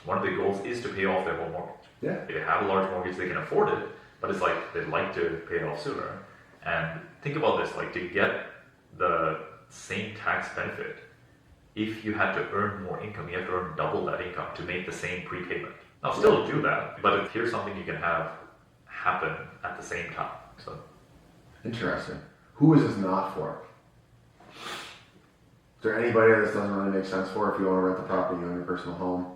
S1: one of the goals is to pay off their home mortgage.
S2: Yeah.
S1: They have a large mortgage, they can afford it, but it's like they'd like to pay it off sooner. And think about this, like to get the same tax benefit, if you had to earn more income, you have to earn double that income to make the same prepayment. Now, still do that, but here's something you can have happen at the same time. So,
S2: interesting. Who is this not for? Is there anybody that this doesn't really make sense for? If you want to rent the property, you own your personal home.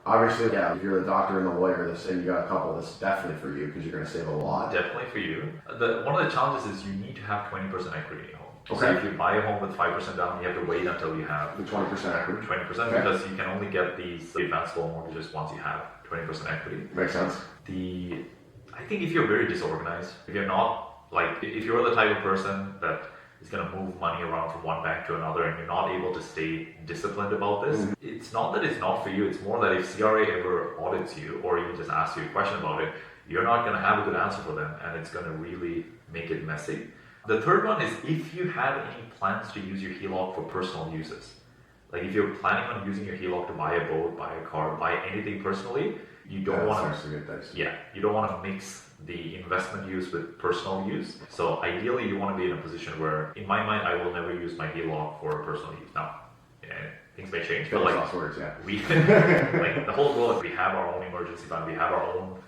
S2: Obviously, yeah, if you're the doctor and the lawyer, and you got a couple, this is definitely for you because you're going to save a lot.
S1: Definitely for you. One of the challenges is you need to have 20% equity in your home.
S2: Okay.
S1: So if you buy a home with 5% down, you have to wait until you have
S2: the 20% equity.
S1: 20%
S2: Okay.
S1: because you can only get these advanced loan mortgages once you have 20% equity.
S2: Makes sense.
S1: I think if you're very disorganized, if you're not like, if you're the type of person that is going to move money around from one bank to another and you're not able to stay disciplined about this, it's not that it's not for you, it's more that if CRA ever audits you or even just asks you a question about it, you're not going to have a good answer for them and it's going to really make it messy. The third one is if you have any plans to use your HELOC for personal uses. Like if you're planning on using your HELOC to buy a boat, buy a car, buy anything personally, you don't want to. You don't want to mix the investment use with personal use. So ideally, you want to be in a position where, in my mind, I will never use my HELOC for personal use. Now, things may change, but like we, like the whole goal is we have our own emergency fund, we have our own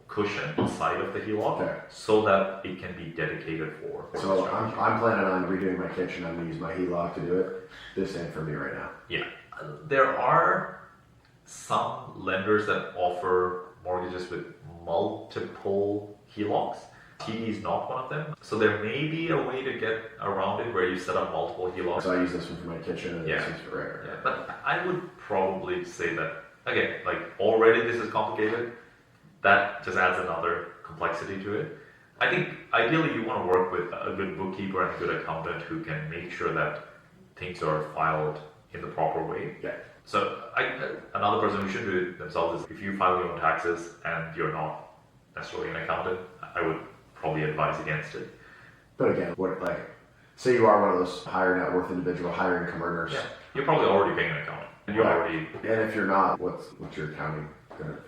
S1: cushion inside of the HELOC, so that it can be dedicated for.
S2: So I'm planning on redoing my kitchen. I'm going to use my HELOC to do it. This ain't for me right now.
S1: Yeah, there are some lenders that offer mortgages with multiple HELOCs. TD is not one of them. So there may be a way to get around it where you set up multiple HELOCs.
S2: So I use this one for my kitchen and this one's for right.
S1: Yeah, but I would probably say that, again, like already this is complicated. That just adds another complexity to it. I think ideally you want to work with a good bookkeeper and a good accountant who can make sure that things are filed in the proper way.
S2: Yeah.
S1: So another person who should do it themselves is if you file your own taxes and you're not necessarily an accountant, I would probably advise against it.
S2: But again, say you are one of those higher net worth individual, higher income earners.
S1: Yeah. You're probably already paying an accountant. And you're already.
S2: And if you're not, what's your accounting?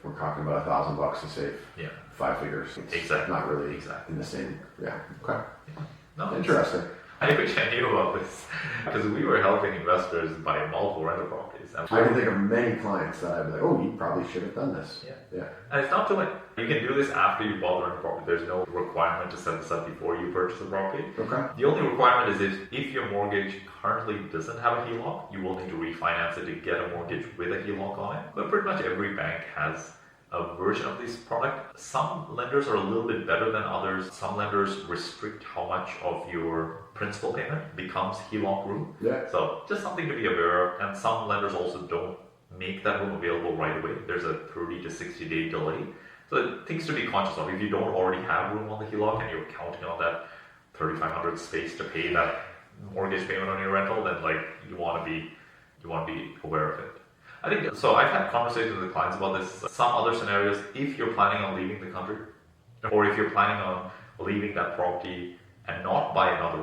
S2: We're talking about $1,000 to save 5 figures. It's
S1: exactly.
S2: Not really in the same. Yeah. Okay.
S1: Yeah. No,
S2: interesting.
S1: I wish I knew about this because we were helping investors buy multiple rental properties. And
S2: I can think of many clients that I'd be like, oh, you probably should have done this.
S1: Yeah. And it's not too late. You can do this after you bought the rental property. There's no requirement to set this up before you purchase the property.
S2: Okay.
S1: The only requirement is if your mortgage currently doesn't have a HELOC, you will need to refinance it to get a mortgage with a HELOC on it. But pretty much every bank has a version of this product. Some lenders are a little bit better than others. Some lenders restrict how much of your principal payment becomes HELOC room.
S2: Yeah.
S1: So just something to be aware of. And some lenders also don't make that room available right away. There's a 30 to 60 day delay. So things to be conscious of. If you don't already have room on the HELOC and you're counting on that 3,500 space to pay that mortgage payment on your rental, then like you want to be aware of it. I think so. I've had conversations with clients about this. Some other scenarios, if you're planning on leaving the country, or if you're planning on leaving that property and not buy another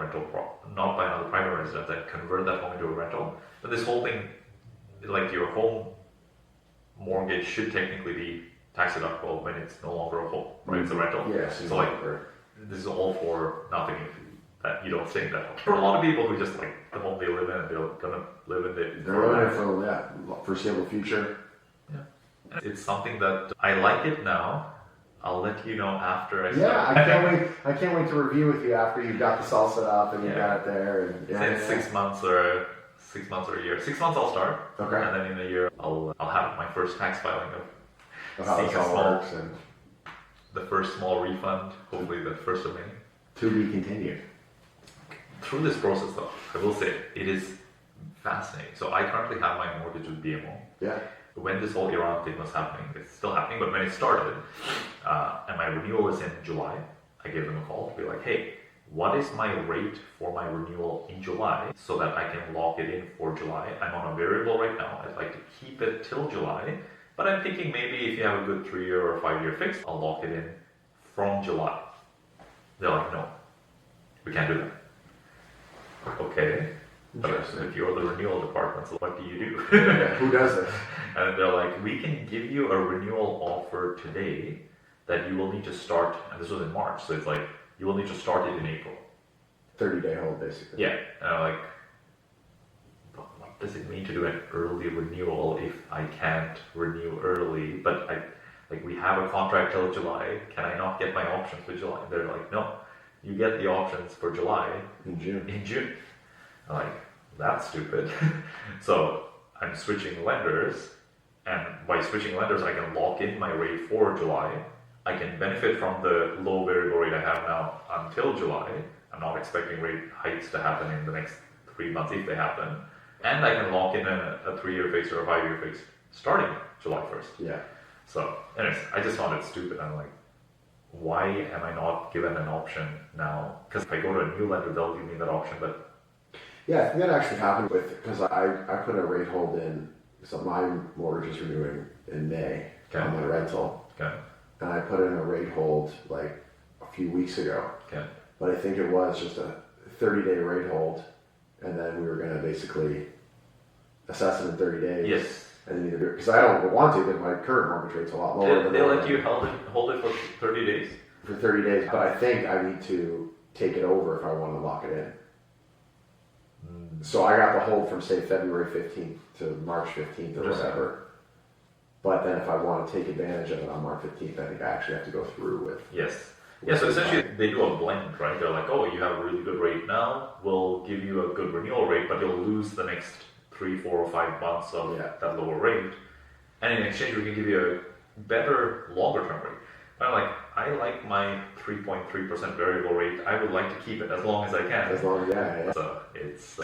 S1: private residence and convert that home into a rental, then this whole thing, like your home mortgage, should technically be tax deductible when it's no longer a home, right? It's a rental.
S2: Yes.
S1: So like, this is all for nothing if that you don't stay in that home. For a lot of people who just like the home they live in, and they're gonna live in it.
S2: They're living it for foreseeable future.
S1: Yeah, it's something that I like it now. I'll let you know after I start.
S2: Yeah, I can't wait to review with you after you've got this all set up and you got it there. And
S1: in 6 months or 6 months or a year. 6 months I'll start.
S2: Okay.
S1: And then in a year I'll have my first tax filing of
S2: how this all works and
S1: the first small refund. Hopefully the first of many.
S2: To be continued.
S1: Through this process, though, I will say it is fascinating. So I currently have my mortgage with BMO.
S2: Yeah.
S1: When this whole Iran thing was happening, it's still happening, but when it started, and my renewal is in July, I gave them a call to be like, hey, what is my rate for my renewal in July so that I can lock it in for July? I'm on a variable right now. I'd like to keep it till July, but I'm thinking maybe if you have a good 3-year or 5-year fix, I'll lock it in from July. They're like, no, we can't do that. Okay, But if you're the renewal department, so what do you do?
S2: Yeah, who does this?
S1: And they're like, we can give you a renewal offer today that you will need to start, and this was in March, so it's like, you will need to start it in April.
S2: 30-day hold, basically.
S1: Yeah, and I'm like, but what does it mean to do an early renewal if I can't renew early? But we have a contract till July. Can I not get my options for July? And they're like, no, you get the options for July
S2: In June.
S1: I'm like, that's stupid. So I'm switching lenders, and by switching lenders, I can lock in my rate for July. I can benefit from the low variable rate I have now until July. I'm not expecting rate hikes to happen in the next 3 months if they happen. And I can lock in a 3-year fix or a 5-year fix starting July 1st.
S2: Yeah.
S1: So, anyways, I just found it stupid. I'm like, why am I not given an option now? Because if I go to a new lender, they'll give me that option, but
S2: Yeah, I think that actually happened because I put a rate hold in, so my mortgage is renewing in May on my rental.
S1: Okay.
S2: And I put in a rate hold like a few weeks ago.
S1: Okay.
S2: But I think it was just a 30-day rate hold, and then we were going to basically assess it in 30 days.
S1: Yes.
S2: And then either do it, because I don't want to, because my current mortgage rate's a lot lower.
S1: They let you hold it for 30 days?
S2: For 30 days, but I think I need to take it over if I want to lock it in. So I got the hold from, say, February 15th to March 15th or whatever. But then if I want to take advantage of it on March 15th, I think I actually have to go through with.
S1: Yes. Yeah, so essentially they do a blend, right? They're like, oh, you have a really good rate now, we'll give you a good renewal rate, but you'll lose the next 3, 4, or 5 months of that lower rate. And in exchange, we can give you a better, longer term rate. I'm like, I like my 3.3% variable rate. I would like to keep it as long as I can.
S2: As long as, yeah.
S1: So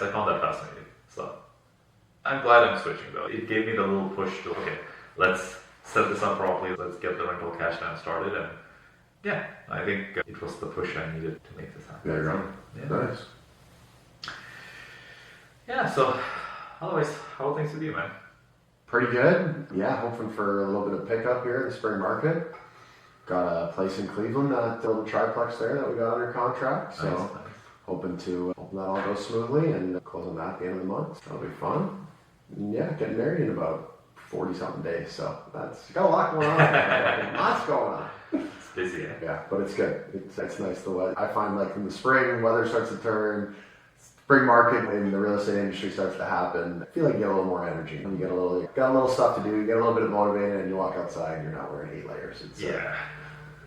S1: I found that fascinating. So I'm glad I'm switching though. It gave me the little push to, okay, let's set this up properly. Let's get the rental cash down started. And yeah, I think it was the push I needed to make this happen.
S2: There you go.
S1: Yeah.
S2: Nice.
S1: Yeah, so otherwise, how are things with you, man?
S2: Pretty good. Yeah, hoping for a little bit of pickup here in the spring market. Got a place in Cleveland, a little triplex there that we got under contract. So
S1: Nice.
S2: hoping that all goes smoothly and closing that at the end of the month. That'll be fun. And yeah, getting married in about 40-something days. So that's got a lot going on. Lots going on.
S1: It's busy, eh?
S2: Yeah, but it's good. It's nice. The weather. I find like in the spring, weather starts to turn. Spring market in the real estate industry starts to happen. I feel like you get a little more energy. You got a little stuff to do. You get a little bit motivated, and you walk outside. And you're not wearing 8 layers. It's,
S1: yeah,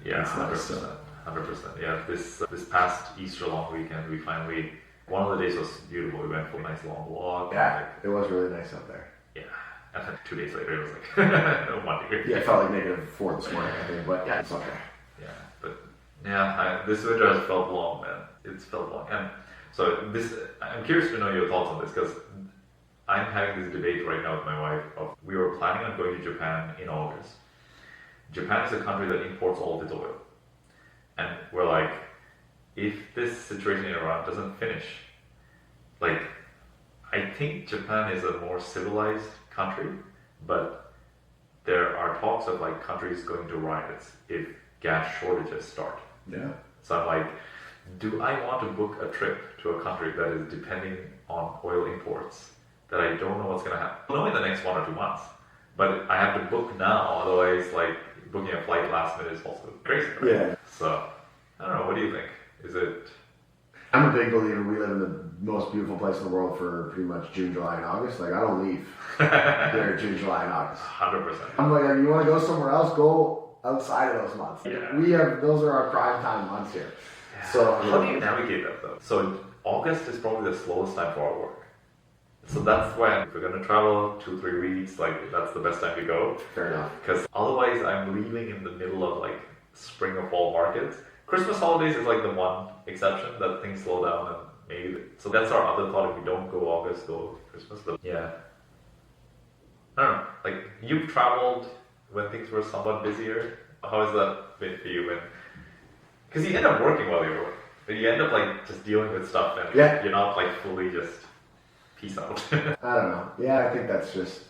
S2: it's
S1: 100%. 100%. Yeah, this past Easter long weekend, we finally, one of the days was beautiful. We went for a nice long walk.
S2: Yeah, it was really nice out there.
S1: Yeah, and then 2 days later, it was like 1 degree.
S2: Yeah, it felt like -4 this morning, I think, but yeah, it's okay.
S1: Yeah, but yeah, this winter has felt long, man. It's felt long, and so I'm curious to know your thoughts on this because I'm having this debate right now with my wife. We were planning on going to Japan in August. Japan is a country that imports all of its oil, and we're like, if this situation in Iran doesn't finish, like, I think Japan is a more civilized country, but there are talks of like countries going to riots if gas shortages start.
S2: Yeah.
S1: So I'm like, do I want to book a trip to a country that is depending on oil imports that I don't know what's going to happen? I'll know in the next 1 or 2 months, but I have to book now, otherwise like booking a flight last minute is also crazy, right?
S2: Yeah.
S1: So, I don't know, what do you think? Is it...
S2: I'm a big believer we live in the most beautiful place in the world for pretty much June, July, and August. Like, I don't leave there June, July, and August.
S1: 100%.
S2: I'm like, if you want to go somewhere else, go outside of those months.
S1: Yeah.
S2: Those are our prime time months here.
S1: Yeah.
S2: So
S1: how do you navigate that though? So August is probably the slowest time for our work. So that's why if we're going to travel 2-3 weeks, like that's the best time to go.
S2: Fair enough.
S1: Because otherwise I'm leaving in the middle of like spring or fall markets. Christmas holidays is like the one exception that things slow down and maybe, so that's our other thought. If we don't go August, go Christmas. But yeah. I don't know, like you've traveled when things were somewhat busier. How has that been for you? Because you end up working while you're working. But you end up like just dealing with stuff and you're not like fully just peace out.
S2: I don't know. Yeah, I think that's just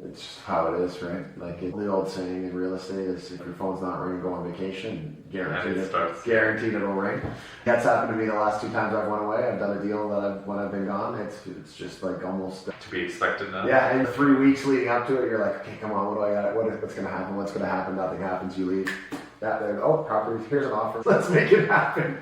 S2: It's just how it is, right? Like the old saying in real estate is, if your phone's not ringing, go on vacation. Guaranteed it'll ring. That's happened to me the last 2 times I've went away. I've done a deal that when I've been gone, it's just like almost
S1: To be expected now.
S2: yeah. And 3 weeks leading up to it, you're like, okay, come on, what do I got? What's gonna happen? What's gonna happen? Nothing happens. You leave. Property. Here's an offer. Let's make it happen.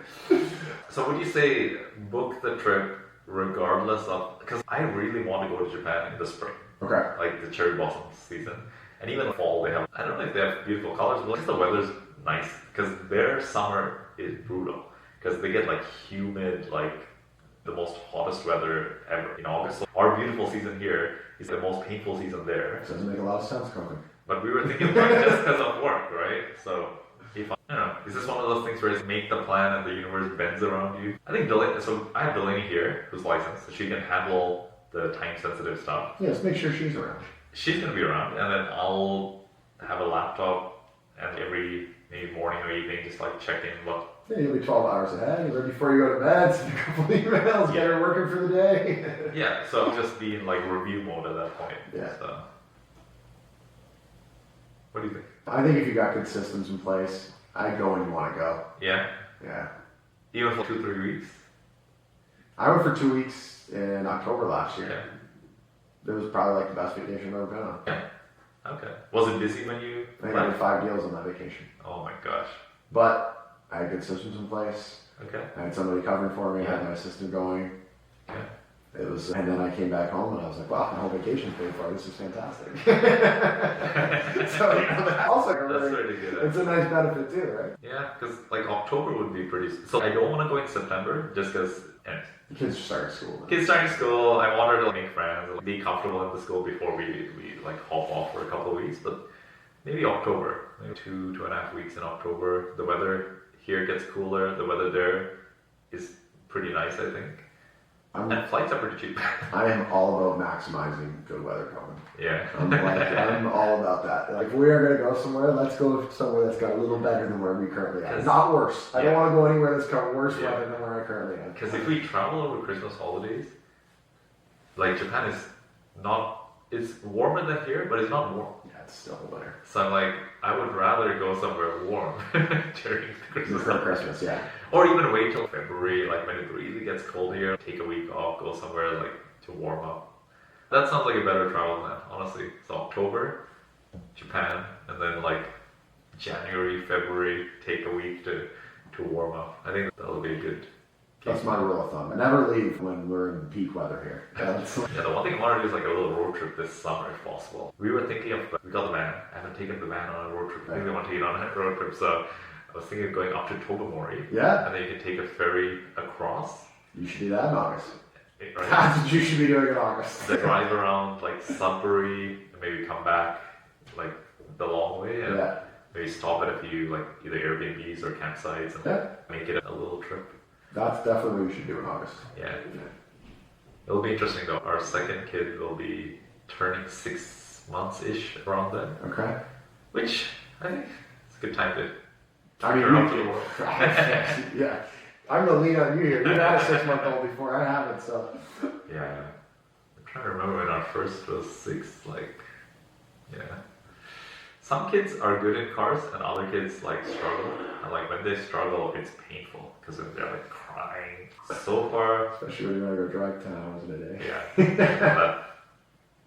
S1: So would you say book the trip regardless of, because I really want to go to Japan in the spring.
S2: Okay.
S1: Like the cherry blossom season. And even the fall, they have, I don't know if they have beautiful colors, but just the weather's nice. Because their summer is brutal. Because they get like humid, like the most hottest weather ever in August. So our beautiful season here is the most painful season there.
S2: Doesn't make a lot of sense, Koukun.
S1: But we were thinking about it just because of work, right? So if I don't know, is this one of those things where it's make the plan and the universe bends around you? I think so I have Delaney here, who's licensed, so she can handle the time-sensitive stuff.
S2: Yeah, let's make sure she's around.
S1: She's going to be around, and then I'll have a laptop, and every maybe morning or evening, just like check in what.
S2: Yeah, you'll be 12 hours ahead. Right before you go to bed, send a couple emails, get her working for the day.
S1: Yeah, so I'll just be in like review mode at that point.
S2: Yeah.
S1: So. What do you think?
S2: I think if you got good systems in place, I'd go when you want to go.
S1: Yeah?
S2: Yeah.
S1: Even for 2-3 weeks?
S2: I went for 2 weeks in October last year.
S1: Yeah.
S2: It was probably like the best vacation I've ever been on.
S1: Yeah. Okay. Was it busy when you
S2: I think I had 5 deals on that vacation.
S1: Oh my gosh.
S2: But I had good systems in place.
S1: Okay.
S2: I had somebody covering for me. I had
S1: Yeah.
S2: my assistant going.
S1: Yeah.
S2: It was, and then I came back home and I was like, wow, my whole vacation's paid for. This is fantastic. So, that's also
S1: That's really good.
S2: it's a nice benefit too, right?
S1: Yeah, because like October would be pretty. So I don't want to go in September just because.
S2: The kids are starting school. Then.
S1: Kids starting school. I wanted to like, make friends and like, be comfortable in the school before we like hop off for a couple of weeks. But maybe October, maybe 2.5 weeks in October. The weather here gets cooler. The weather there is pretty nice, I think. And flights are pretty cheap.
S2: I am all about maximizing good weather coming.
S1: Yeah.
S2: I'm all about that. Like, if we are going to go somewhere, let's go somewhere that's got a little better than where we currently are. Not worse. I don't want to go anywhere that's got worse weather than where I currently am.
S1: Because if we travel over Christmas holidays, like Japan is not, it's warmer than here, but it's not warm.
S2: Yeah, it's still winter.
S1: So I'm like, I would rather go somewhere warm during Christmas.
S2: Before Christmas, yeah.
S1: Or even wait till February, like when it really gets cold here, take a week off, go somewhere like to warm up. That sounds like a better travel plan, honestly. So October, Japan, and then like January, February, take a week to warm up. I think that'll be a good.
S2: That's my rule of thumb. I never leave when we're in peak weather here.
S1: Yeah, the one thing I want to do is like a little road trip this summer if possible. We were thinking of, we got the van. I haven't taken the van on a road trip. I think we want to take it on a road trip. So I was thinking of going up to Tobamori.
S2: Yeah.
S1: And then you can take a ferry across.
S2: You should do that in August.
S1: Right?
S2: That's what you should be doing in August.
S1: Then drive around like Sudbury and maybe come back like the long way and maybe stop at a few like either Airbnbs or campsites and make it a little trip.
S2: That's definitely what we should do in August.
S1: Yeah. It'll be interesting though. Our second kid will be turning 6 months-ish around then.
S2: Okay.
S1: Which I think it's a good time to
S2: I mean,
S1: turn up to the world.
S2: Yeah. I'm going to lean on you here. You had a 6-month-old before. I haven't, so.
S1: Yeah. I'm trying to remember when our first was 6, like, yeah. Some kids are good in cars and other kids like struggle. And like when they struggle, it's painful because they're like crying. So far,
S2: especially when you want to go drive 10 hours in a day.
S1: Yeah.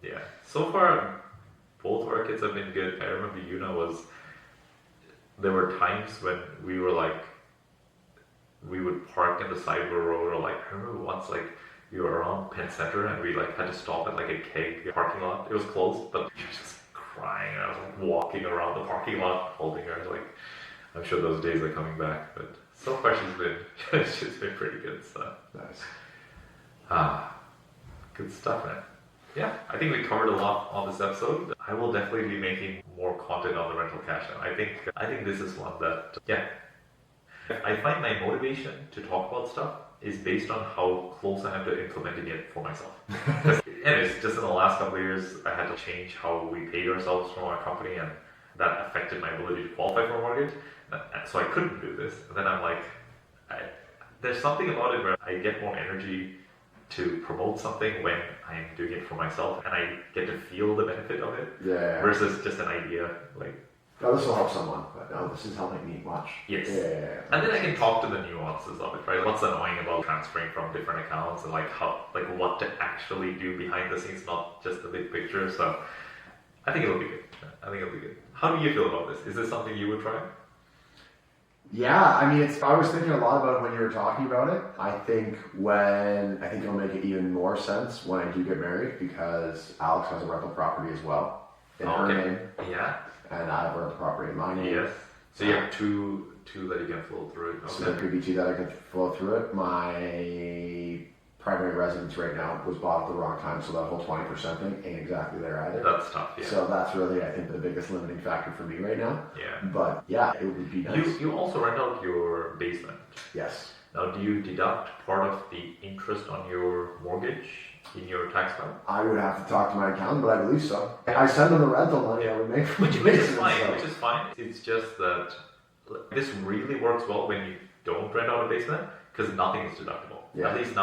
S1: Yeah. So far, both of our kids have been good. I remember Yuna there were times when we were like, we would park in the side of a road or like, I remember once like we were around Penn Center and we like had to stop at like a keg parking lot. It was closed, but she was just crying and I was like walking around the parking lot holding her. Like, I'm sure those days are coming back, but so far she's been pretty good. So
S2: nice.
S1: Good stuff, man. Yeah, I think we covered a lot on this episode. I will definitely be making more content on the rental cash now. I think this is one that I find my motivation to talk about stuff is based on how close I am to implementing it for myself. Anyways, just in the last couple of years, I had to change how we paid ourselves from our company, and that affected my ability to qualify for a mortgage. So I couldn't do this. And then I'm like, there's something about it where I get more energy to promote something when I'm doing it for myself and I get to feel the benefit of it
S2: Yeah.
S1: versus just an idea. Like,
S2: no, this will help someone, but no, this is helping me much.
S1: yes.
S2: Yeah.
S1: And then I can talk to the nuances of it, right? What's annoying about transferring from different accounts and like what to actually do behind the scenes, not just the big picture. So I think it'll be good. How do you feel about this? Is this something you would try?
S2: Yeah, I mean, I was thinking a lot about it when you were talking about it. I think it'll make it even more sense when I do get married because Alex has a rental property as well in her name.
S1: Yeah.
S2: And I have a rental property in my name.
S1: Yes. So you have two that you can flow through it. Okay.
S2: So there could be two that I could flow through it. My primary residence right now was bought at the wrong time, so that whole 20% thing ain't exactly there either.
S1: That's tough, yeah.
S2: So that's really, I think, the biggest limiting factor for me right now.
S1: Yeah.
S2: But yeah, it would be nice.
S1: You also rent out your basement.
S2: Yes.
S1: Now, do you deduct part of the interest on your mortgage in your tax bill?
S2: I would have to talk to my accountant, but I believe so. I send them the rental money I would make from the
S1: Which is
S2: basement.
S1: fine,
S2: So.
S1: which is fine. It's just that this really works well when you don't rent out a basement because nothing is deductible.
S2: Yeah.
S1: At least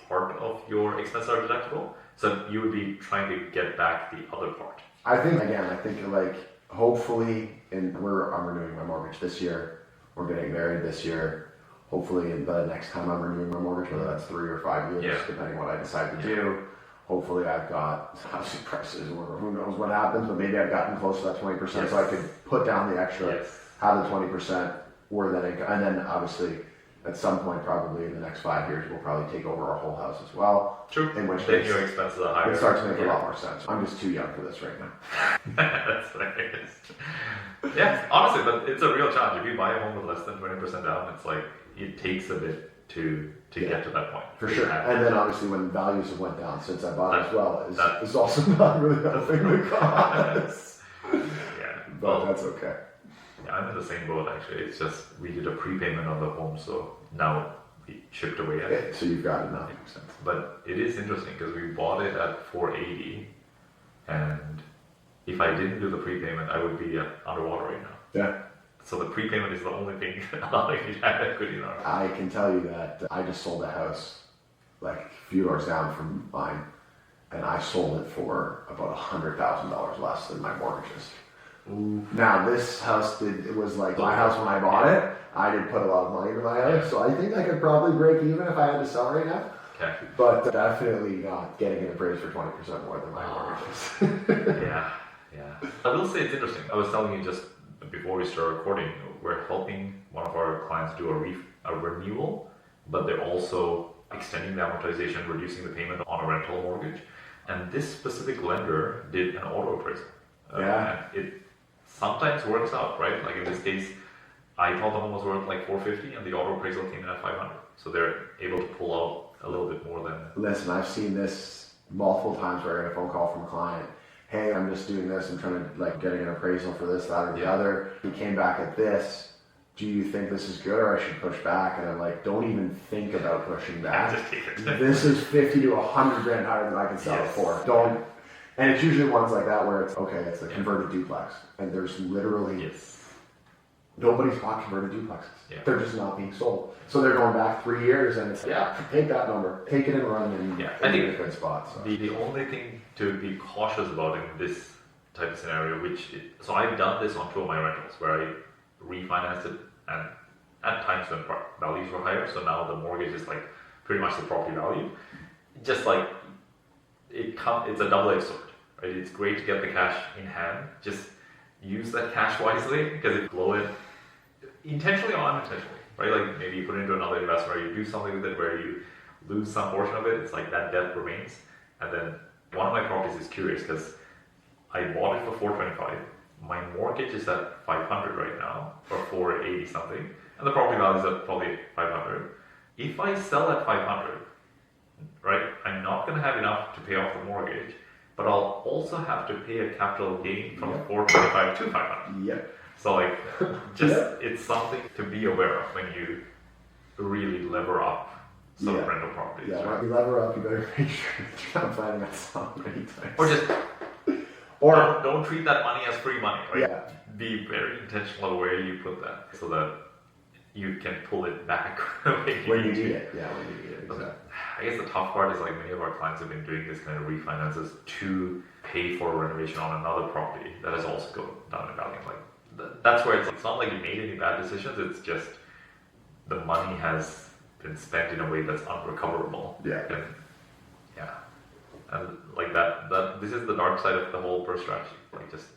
S1: part of your expenses are deductible. So you would be trying to get back the other part.
S2: I think like hopefully, I'm renewing my mortgage this year. We're getting married this year. Hopefully, the next time I'm renewing my mortgage, whether that's 3 or 5 years, depending on what I decide to do. Hopefully, I've got housing prices, or who knows what happens, but maybe I've gotten close to that 20%, so I could put down the extra, have the 20% where that income, and then obviously. At some point, probably in the next 5 years, we'll probably take over our whole house as well.
S1: True.
S2: In which
S1: then
S2: case,
S1: your expenses are higher.
S2: It starts to make a lot more sense. I'm just too young for this right now.
S1: That's hilarious. Yeah, honestly, but it's a real challenge. If you buy a home with less than 20% down, it's like it takes a bit to get to that point.
S2: For sure. And then obviously when values have went down since I bought it as well, is also not really helping the cause.
S1: Yeah.
S2: But that's okay.
S1: Yeah, I'm in the same boat actually. It's just we did a prepayment on the home, so now we chipped away at it.
S2: So you've got enough.
S1: But it is interesting because we bought it at 480, and if I didn't do the prepayment, I would be underwater right now.
S2: Yeah.
S1: So the prepayment is the only thing allowing me to have equity in our house.
S2: I can tell you that I just sold a house like a few doors down from mine, and I sold it for about $100,000 less than my mortgages.
S1: Ooh.
S2: Now this house it was like my house when I bought it. I did put a lot of money into my house, so I think I could probably break even if I had to sell right now.
S1: Okay.
S2: But definitely not getting it appraised for 20% more than my mortgages.
S1: Yeah. I will say it's interesting. I was telling you just before we started recording, we're helping one of our clients do a renewal, but they're also extending the amortization, reducing the payment on a rental mortgage. And this specific lender did an auto appraisal.
S2: Yeah.
S1: And it sometimes works out, right? Like in this case, I thought the home was worth like 450 and the auto appraisal came in at 500. So they're able to pull out a little bit more than...
S2: Listen, I've seen this multiple times where I get a phone call from a client. Hey, I'm just doing this. I'm trying to getting an appraisal for this, that, or the other. He came back at this. Do you think this is good or I should push back? And I'm like, don't even think about pushing back.
S1: Just take it.
S2: This is 50 to 100 grand higher than I can sell it for. Don't. And it's usually ones like that where it's a converted duplex, and there's literally nobody's bought converted duplexes.
S1: Yeah.
S2: They're just not being sold. So they're going back 3 years, and it's take that number, take it and run, and
S1: I think
S2: in a good spot. So.
S1: The only thing to be cautious about in this type of scenario, so I've done this on 2 of my rentals where I refinanced it, and at times when values were higher, so now the mortgage is like pretty much the property value. Just like it's a double-edged sword, right? It's great to get the cash in hand. Just use that cash wisely, because if you blow it intentionally or unintentionally, right? Like maybe you put it into another investment, or you do something with it where you lose some portion of it. It's like that debt remains. And then one of my properties is curious because I bought it for 425. My mortgage is at 500 right now, or 480 something, and the property value is at probably 500. If I sell at 500, right, I'm not going to have enough to pay off the mortgage, but I'll also have to pay a capital gain from 425 to 500.
S2: Yep.
S1: So like, it's something to be aware of when you really lever up some rental properties.
S2: Yeah,
S1: right?
S2: when you lever up, you better make sure that you're not planning on selling many times.
S1: Or just don't treat that money as free money, right?
S2: Yeah.
S1: Be very intentional where you put that, so that you can pull it back
S2: when you need it. Yeah, when you need it. Exactly.
S1: I guess the tough part is like many of our clients have been doing this kind of refinances to pay for renovation on another property that has also gone down in value. Like that's where it's not like you made any bad decisions. It's just the money has been spent in a way that's unrecoverable.
S2: Yeah.
S1: And yeah. And like that this is the dark side of the whole burst strategy. Like just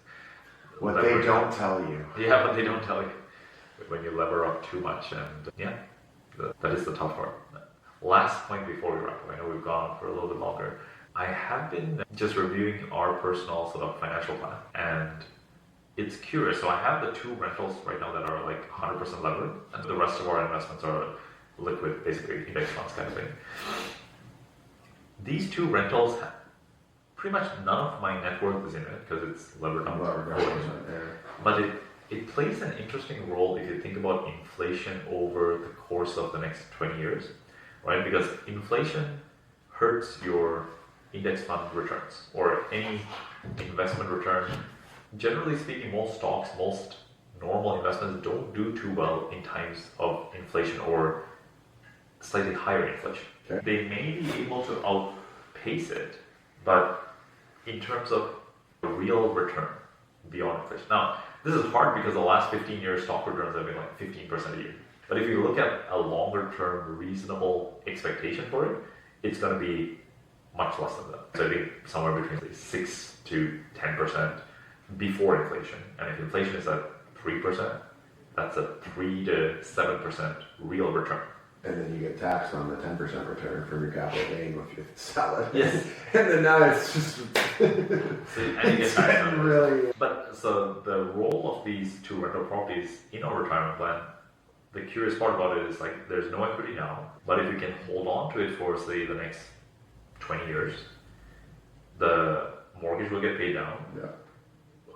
S2: what they don't tell you.
S1: Yeah, what they don't tell you when you lever up too much, and yeah, that is the tough part. Last point before we wrap up, I know we've gone on for a little bit longer. I have been just reviewing our personal sort of financial plan, and it's curious. So I have the 2 rentals right now that are like 100% levered, and the rest of our investments are liquid, basically index funds kind of thing. These 2 rentals, pretty much none of my net worth is in it because it's levered up. But it plays an interesting role if you think about inflation over the course of the next 20 years, right? Because inflation hurts your index fund returns or any investment return. Generally speaking, most stocks, most normal investments don't do too well in times of inflation or slightly higher inflation. Okay. They may be able to outpace it, but in terms of real return beyond inflation. Now, this is hard because the last 15 years stock returns have been like 15% a year. But if you look at a longer term reasonable expectation for it, it's going to be much less than that. So I think somewhere between 6 to 10% before inflation. And if inflation is at 3%, that's a 3 to 7% real return.
S2: And then you get taxed on the 10% return from your capital gain if you sell it.
S1: Yes.
S2: And then now it's just
S1: so, and you get taxed on
S2: really.
S1: But so the role of these 2 rental properties in our retirement plan, the curious part about it is like there's no equity now, but if you can hold on to it for say the next 20 years, the mortgage will get paid down.
S2: Yeah.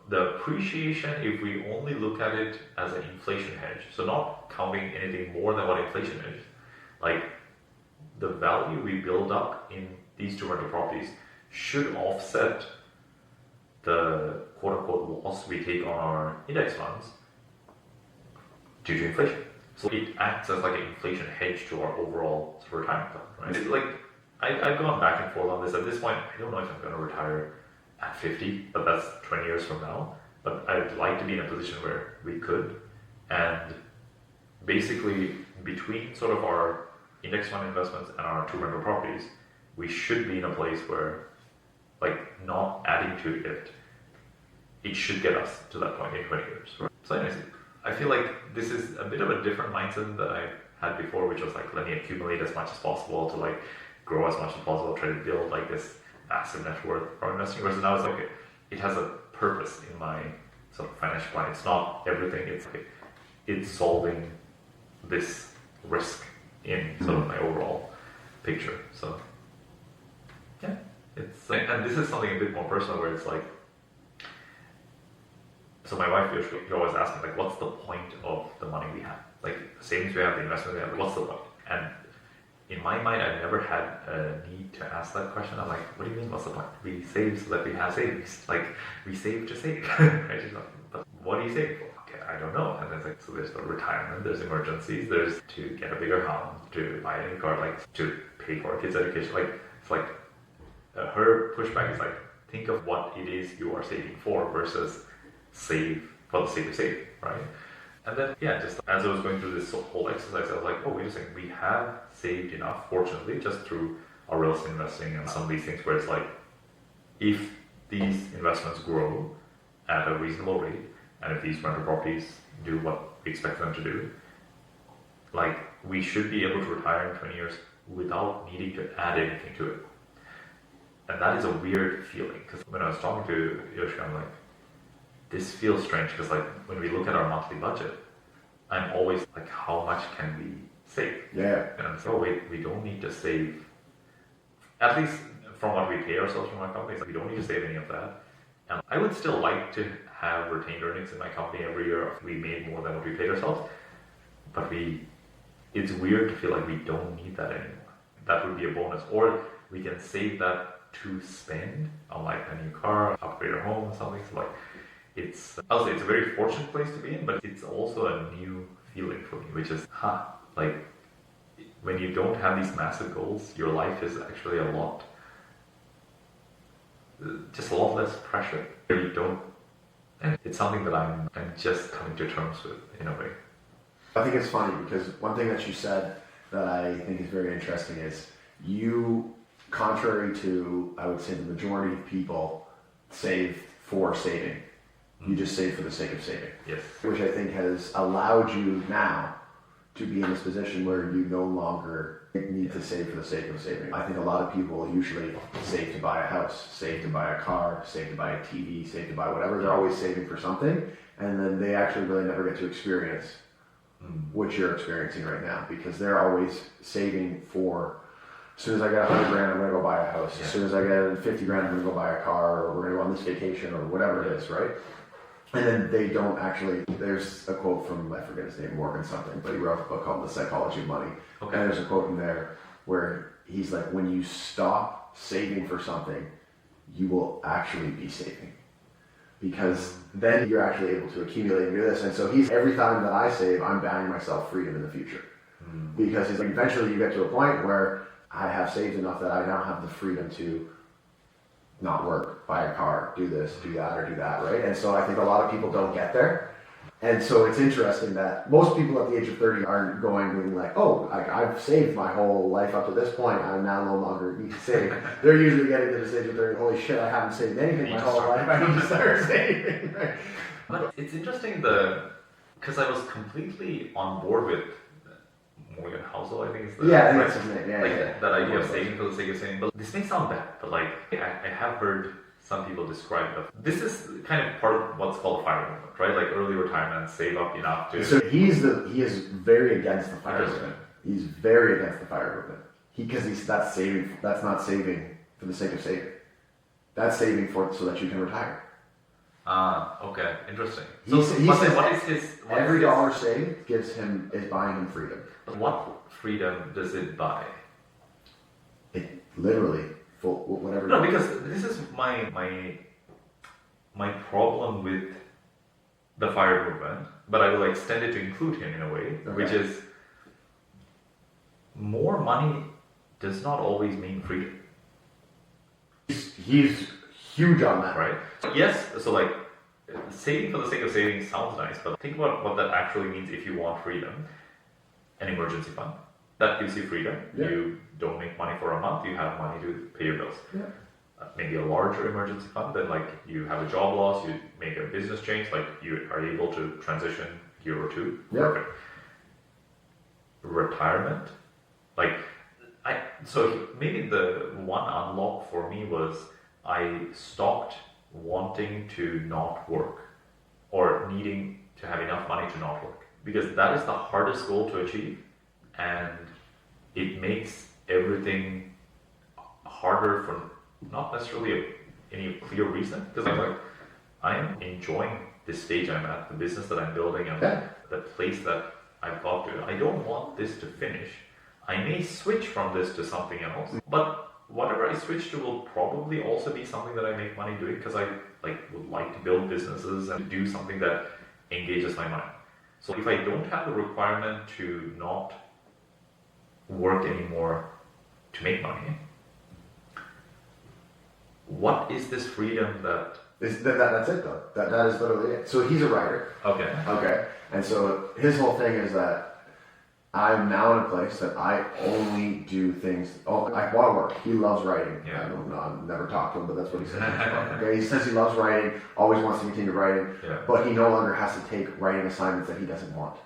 S1: The appreciation, if we only look at it as an inflation hedge, so not counting anything more than what inflation is, like the value we build up in these 2 rental properties should offset the quote-unquote loss we take on our index funds due to inflation. So it acts as like an inflation hedge to our overall retirement plan, right? It's like I've gone back and forth on this. At this point, I don't know if I'm going to retire at 50, but that's 20 years from now. But I'd like to be in a position where we could. And basically, between sort of our index fund investments and our 2 rental properties, we should be in a place where, like, not adding to it, it should get us to that point in 20 years. Right? So anyways, I feel like this is a bit of a different mindset that I had before, which was like, let me accumulate as much as possible to like grow as much as possible, try to build like this massive net worth from investing. Whereas now it's like, okay, it has a purpose in my sort of financial plan. It's not everything. It's okay, it's solving this risk in sort of my overall picture. So yeah, it's and this is something a bit more personal where it's like, so my wife usually always asks me like, what's the point of the money we have? Like the savings we have, the investment we have, what's the point? And in my mind, I never had a need to ask that question. I'm like, what do you mean, what's the point? We save so that we have savings. Like, we save to save. Right? But what do you save for? Okay, I don't know. And then it's like, so there's the retirement, there's emergencies, there's to get a bigger house, to buy a new car, like to pay for our kids' education. Like, it's like, her pushback is like, think of what it is you are saving for versus save for the sake of saving, right? And then, yeah, just as I was going through this whole exercise, I was like, oh, wait a second, we have saved enough, fortunately, just through our real estate investing and some of these things where it's like, if these investments grow at a reasonable rate, and if these rental properties do what we expect them to do, like, we should be able to retire in 20 years without needing to add anything to it. And that is a weird feeling, because when I was talking to Yoshika, I'm like, this feels strange because like when we look at our monthly budget, I'm always like, how much can we save?
S2: Yeah.
S1: And I'm like, oh wait, we don't need to save, at least from what we pay ourselves from our company, we don't need to save any of that. And I would still like to have retained earnings in my company every year if we made more than what we paid ourselves. But it's weird to feel like we don't need that anymore. That would be a bonus. Or we can save that to spend on like a new car, upgrade our home or something. So like, I'll say it's a very fortunate place to be in, but it's also a new feeling for me, which is, like when you don't have these massive goals, your life is actually just a lot less pressure. You don't, and it's something that I'm just coming to terms with in a way.
S2: I think it's funny because one thing that you said that I think is very interesting is you, contrary to, I would say, the majority of people, save for saving. You just save for the sake of saving.
S1: Yes.
S2: Which I think has allowed you now to be in this position where you no longer need to save for the sake of saving. I think a lot of people usually save to buy a house, save to buy a car, save to buy a TV, save to buy whatever. They're always saving for something, and then they actually really never get to experience what you're experiencing right now, because they're always saving for, as soon as I get $100 grand, I'm gonna go buy a house. As soon as I get 50 grand, I'm gonna go buy a car, or we're gonna go on this vacation, or whatever it is, right? And then they don't actually, there's a quote from, I forget his name, Morgan something, but he wrote a book called The Psychology of Money.
S1: Okay.
S2: And there's a quote in there where he's like, when you stop saving for something, you will actually be saving. Because then you're actually able to accumulate and do this. And so every time that I save, I'm buying myself freedom in the future. Because he's like, eventually you get to a point where I have saved enough that I now have the freedom to not work, buy a car, do this, do that, or do that, right? And so I think a lot of people don't get there. And so it's interesting that most people at the age of 30 aren't going like, oh, I've saved my whole life up to this point, I now no longer need to save. They're usually getting to this age of 30, holy shit, I haven't saved anything my whole life, I need to start saving, right?
S1: But it's interesting because I was completely on board with Morgan Housel, I think is the
S2: I think that's his name.
S1: that idea of saving for the sake of saving. But this may sound bad, but like I have heard some people describe it. This is kind of part of what's called a FIRE movement, right? Like early retirement, save up enough to.
S2: So he is very against the FIRE movement. He's very against the FIRE movement. Because that's saving. That's not saving for the sake of saving. That's saving so that you can retire.
S1: Okay, interesting.
S2: He says
S1: what is his?
S2: Every dollar saved is buying him freedom.
S1: But what freedom does it buy?
S2: It literally whatever.
S1: No, because this is my problem with the FIRE movement, but I will extend it to include him in a way, which is more money does not always mean freedom.
S2: He's huge on that,
S1: right? Yes, so like saving for the sake of saving sounds nice, but think about what that actually means if you want freedom. An emergency fund that gives you freedom.
S2: Yeah.
S1: You don't make money for a month, you have money to pay your bills.
S2: Yeah.
S1: Maybe a larger emergency fund, then like you have a job loss, you make a business change, like you are able to transition year or two.
S2: Yeah.
S1: Perfect. Retirement, like so maybe the one unlock for me was I stopped wanting to not work or needing to have enough money to not work, because that is the hardest goal to achieve, and it makes everything harder for not necessarily any clear reason, because I'm like, I am enjoying this stage I'm at, the business that I'm building, and the place that I've got to. I don't want this to finish. I may switch from this to something else, but whatever I switch to will probably also be something that I make money doing, because I would like to build businesses and do something that engages my mind. So if I don't have the requirement to not work anymore to make money, what is this freedom that...
S2: That's it though. That is literally it. So he's a writer.
S1: Okay.
S2: And so his whole thing is that I'm now in a place that I only do things. Oh, I want to work. He loves writing.
S1: Yeah.
S2: I don't know. I've never talked to him, but that's what he says. Okay. He says he loves writing. Always wants to continue writing.
S1: Yeah.
S2: But he no longer has to take writing assignments that he doesn't want.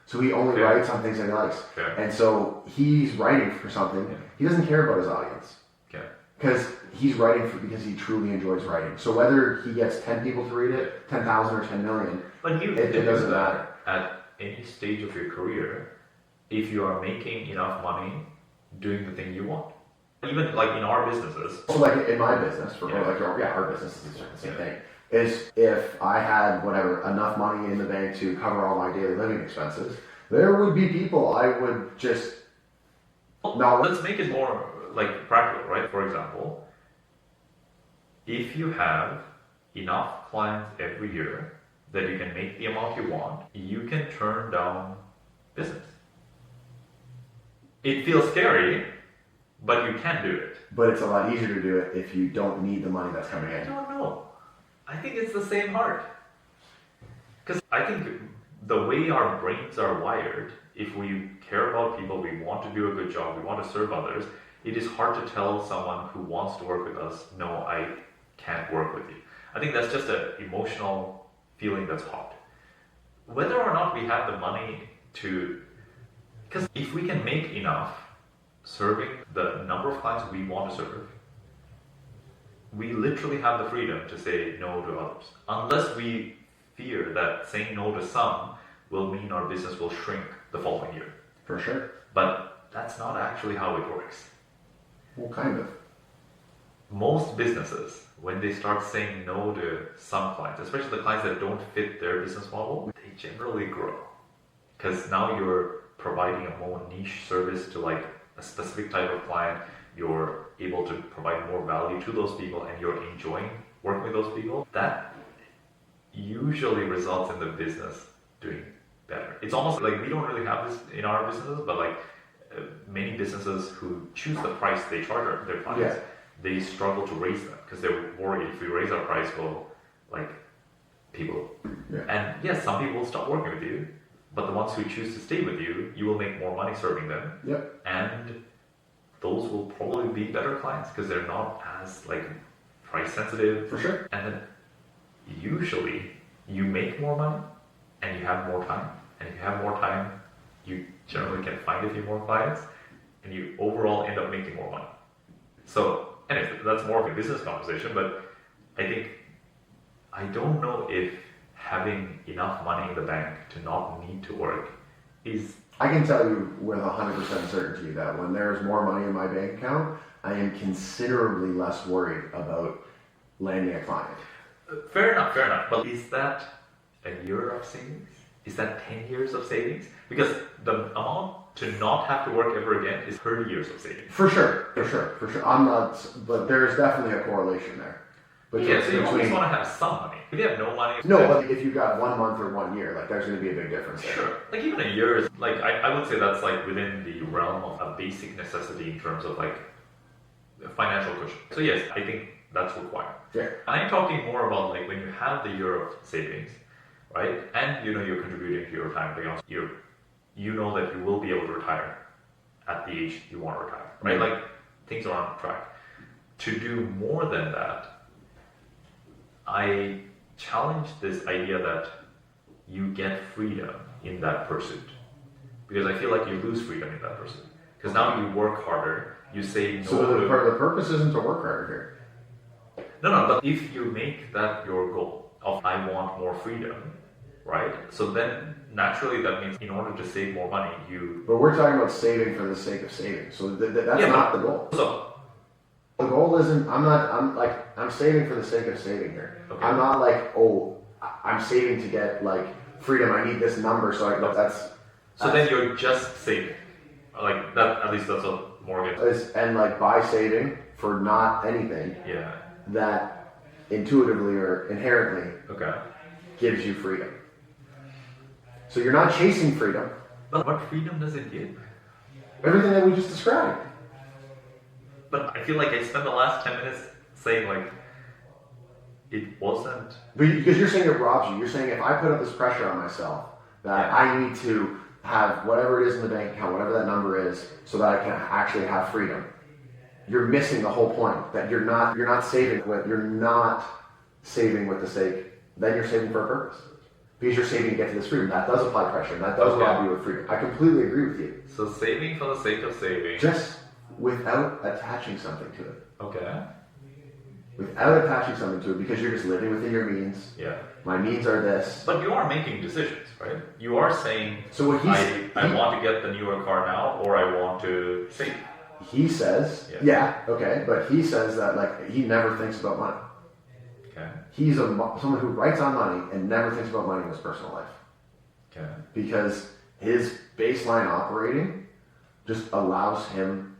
S2: So he only writes on things that he likes.
S1: Okay.
S2: And so he's writing for something.
S1: Yeah.
S2: He doesn't care about his audience.
S1: Okay.
S2: Because he's writing because he truly enjoys writing. So whether he gets 10 people to read it, 10,000 or 10 million,
S1: but
S2: it doesn't matter.
S1: At any stage of your career, if you are making enough money doing the thing you want. Even like in our businesses.
S2: So like in my business, our business is the same thing. Is if I had enough money in the bank to cover all my daily living expenses, there would be people I would just
S1: Let's make it more like practical, right? For example, if you have enough clients every year that you can make the amount you want, you can turn down business. It feels scary, but you can do it.
S2: But it's a lot easier to do it if you don't need the money that's coming
S1: I
S2: in.
S1: don't know. I think it's the same heart. Because I think the way our brains are wired, if we care about people, we want to do a good job, we want to serve others, it is hard to tell someone who wants to work with us, no, I can't work with you. I think that's just an emotional feeling that's hot. Whether or not we have the money to, because if we can make enough serving the number of clients we want to serve, we literally have the freedom to say no to others. Unless we fear that saying no to some will mean our business will shrink the following year.
S2: For sure.
S1: But that's not actually how it works.
S2: Well, kind of.
S1: Most businesses, when they start saying no to some clients, especially the clients that don't fit their business model, they generally grow. Because now you're providing a more niche service to like a specific type of client, you're able to provide more value to those people and you're enjoying working with those people. That usually results in the business doing better. It's almost like we don't really have this in our businesses, but like many businesses who choose the price they charge their clients, they struggle to raise them because they're worried if we raise our price, well, like people. Yeah. And yes, some people will stop working with you, but the ones who choose to stay with you, you will make more money serving them.
S2: Yep.
S1: And those will probably be better clients because they're not as like price sensitive.
S2: For sure.
S1: And then usually you make more money and you have more time. And if you have more time, you generally can find a few more clients and you overall end up making more money. So anyways, that's more of a business conversation, but I don't know if having enough money in the bank to not need to work is...
S2: I can tell you with 100% certainty that when there's more money in my bank account, I am considerably less worried about landing a client.
S1: Fair enough. But is that a year of savings? Is that 10 years of savings? Because the amount to not have to work ever again is 30 years of savings.
S2: For sure. I'm not, but there's definitely a correlation there.
S1: So you always want to have some money. If you have no money...
S2: No, but if you've got 1 month or 1 year, like there's going to be a big difference there.
S1: Sure. Like even a year is, like, I would say that's like within the realm of a basic necessity in terms of like financial cushion. So yes, I think that's required.
S2: Yeah.
S1: I'm talking more about like when you have the year of savings, right? And you know you're contributing to your retirement accounts. You know that you will be able to retire at the age you want to retire, right?
S2: Mm-hmm.
S1: Like things are on track. To do more than that, I challenge this idea that you get freedom in that pursuit. Because I feel like you lose freedom in that pursuit. Because now you work harder, you say no.
S2: So the purpose isn't to work harder here.
S1: No, but if you make that your goal of I want more freedom, right? So then naturally that means in order to save more money, you...
S2: But we're talking about saving for the sake of saving. So that's not the goal.
S1: So
S2: the goal isn't, I'm saving for the sake of saving here.
S1: Okay.
S2: I'm not like, I'm saving to get like freedom. I need this number. So
S1: then you're just saving. Like that, at least that's what Morgan...
S2: And like by saving for not anything.
S1: Yeah.
S2: That intuitively or inherently gives you freedom. So you're not chasing freedom.
S1: But what freedom does it give?
S2: Everything that we just described.
S1: But I feel like I spent the last 10 minutes saying like, it wasn't...
S2: Because you're saying it robs you. You're saying if I put up this pressure on myself, that I need to have whatever it is in the bank account, whatever that number is, so that I can actually have freedom. You're missing the whole point. That you're not saving with the sake. Then you're saving for a purpose. Because you're saving to get to this freedom. That does apply pressure. And that does rob you of freedom. I completely agree with you.
S1: So saving for the sake of saving.
S2: Just without attaching something to it.
S1: Okay.
S2: Without attaching something to it, because you're just living within your means.
S1: Yeah.
S2: My means are this.
S1: But you are making decisions, right? You are saying,
S2: so what
S1: I want to get the newer car now, or I want to save.
S2: He says, but he says that like he never thinks about money.
S1: Okay.
S2: He's someone who writes on money and never thinks about money in his personal life.
S1: Okay.
S2: Because his baseline operating just allows him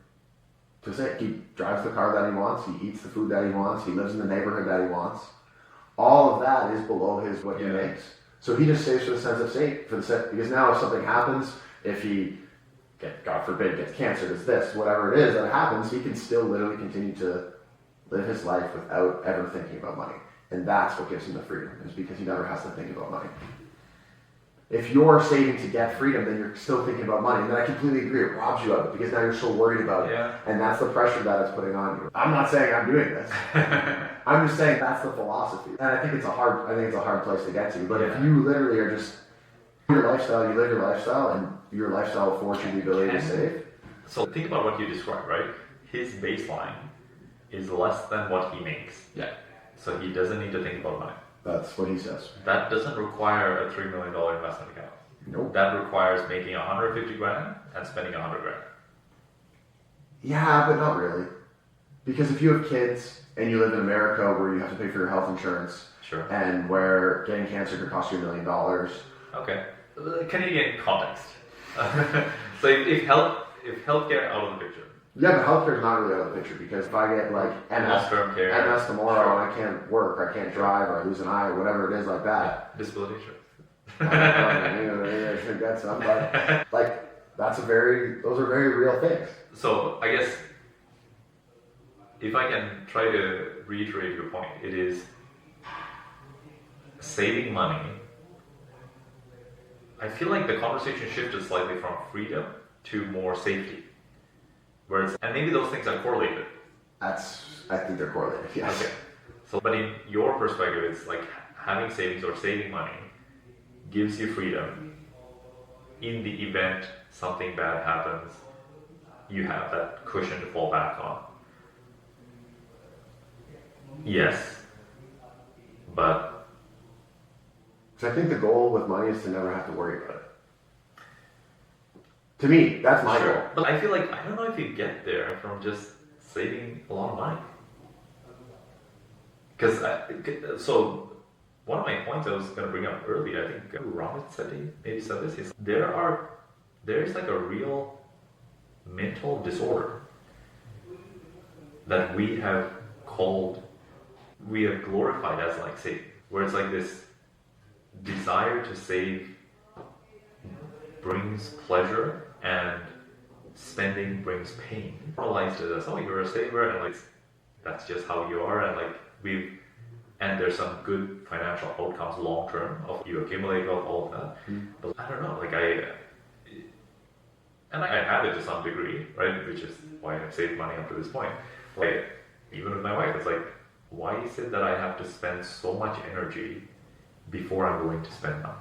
S2: to say he drives the car that he wants, he eats the food that he wants, he lives in the neighborhood that he wants. All of that is below what he makes. So he just saves for the sense of safety, because now if something happens, if he, God forbid, gets cancer, does this, whatever it is that happens, he can still literally continue to live his life without ever thinking about money. And that's what gives him the freedom, is because he never has to think about money. If you're saving to get freedom, then you're still thinking about money. And then I completely agree, it robs you of it, because now you're so worried about it.
S1: Yeah.
S2: And that's the pressure that it's putting on you. I'm not saying I'm doing this. I'm just saying that's the philosophy. And I think it's a hard place to get to. But if you literally are just your lifestyle, you live your lifestyle, and your lifestyle affords you the ability to save.
S1: So think about what you described, right? His baseline is less than what he makes.
S2: Yeah.
S1: So he doesn't need to think about money.
S2: That's what he says.
S1: That doesn't require a $3 million investment account.
S2: Nope.
S1: That requires making 150 grand and spending 100 grand.
S2: Yeah, but not really. Because if you have kids and you live in America where you have to pay for your health insurance,
S1: sure,
S2: and where getting cancer could cost you $1 million.
S1: Okay. Canadian context. So if healthcare out of the picture.
S2: Yeah, but healthcare is not really out of the picture, because if I get like
S1: long-term care,
S2: MS tomorrow, and I can't work, or I can't drive, or I lose an eye, or whatever it is like that.
S1: Disability insurance.
S2: I should get some, but like those are very real things.
S1: So I guess if I can try to reiterate your point, it is saving money. I feel like the conversation shifted slightly from freedom to more safety. And maybe those things are correlated.
S2: I think they're correlated, yes.
S1: Okay. So, but in your perspective, it's like having savings or saving money gives you freedom. In the event something bad happens, you have that cushion to fall back on. Yes, but...
S2: So I think the goal with money is to never have to worry about it. To me, that's my goal.
S1: But I feel like, I don't know if you get there from just saving a lot of money. So one of my points I was going to bring up earlier, I think Robert maybe said this, is there's like a real mental disorder that we have glorified as like saving, where it's like this desire to save brings pleasure and spending brings pain. Normalized it as, oh, you're a saver, and like that's just how you are, and like and there's some good financial outcomes long term of you accumulate wealth, all of that. But I don't know, like I have it to some degree, right? Which is why I've saved money up to this point. Like even with my wife, it's like, why is it that I have to spend so much energy before I'm willing to spend money?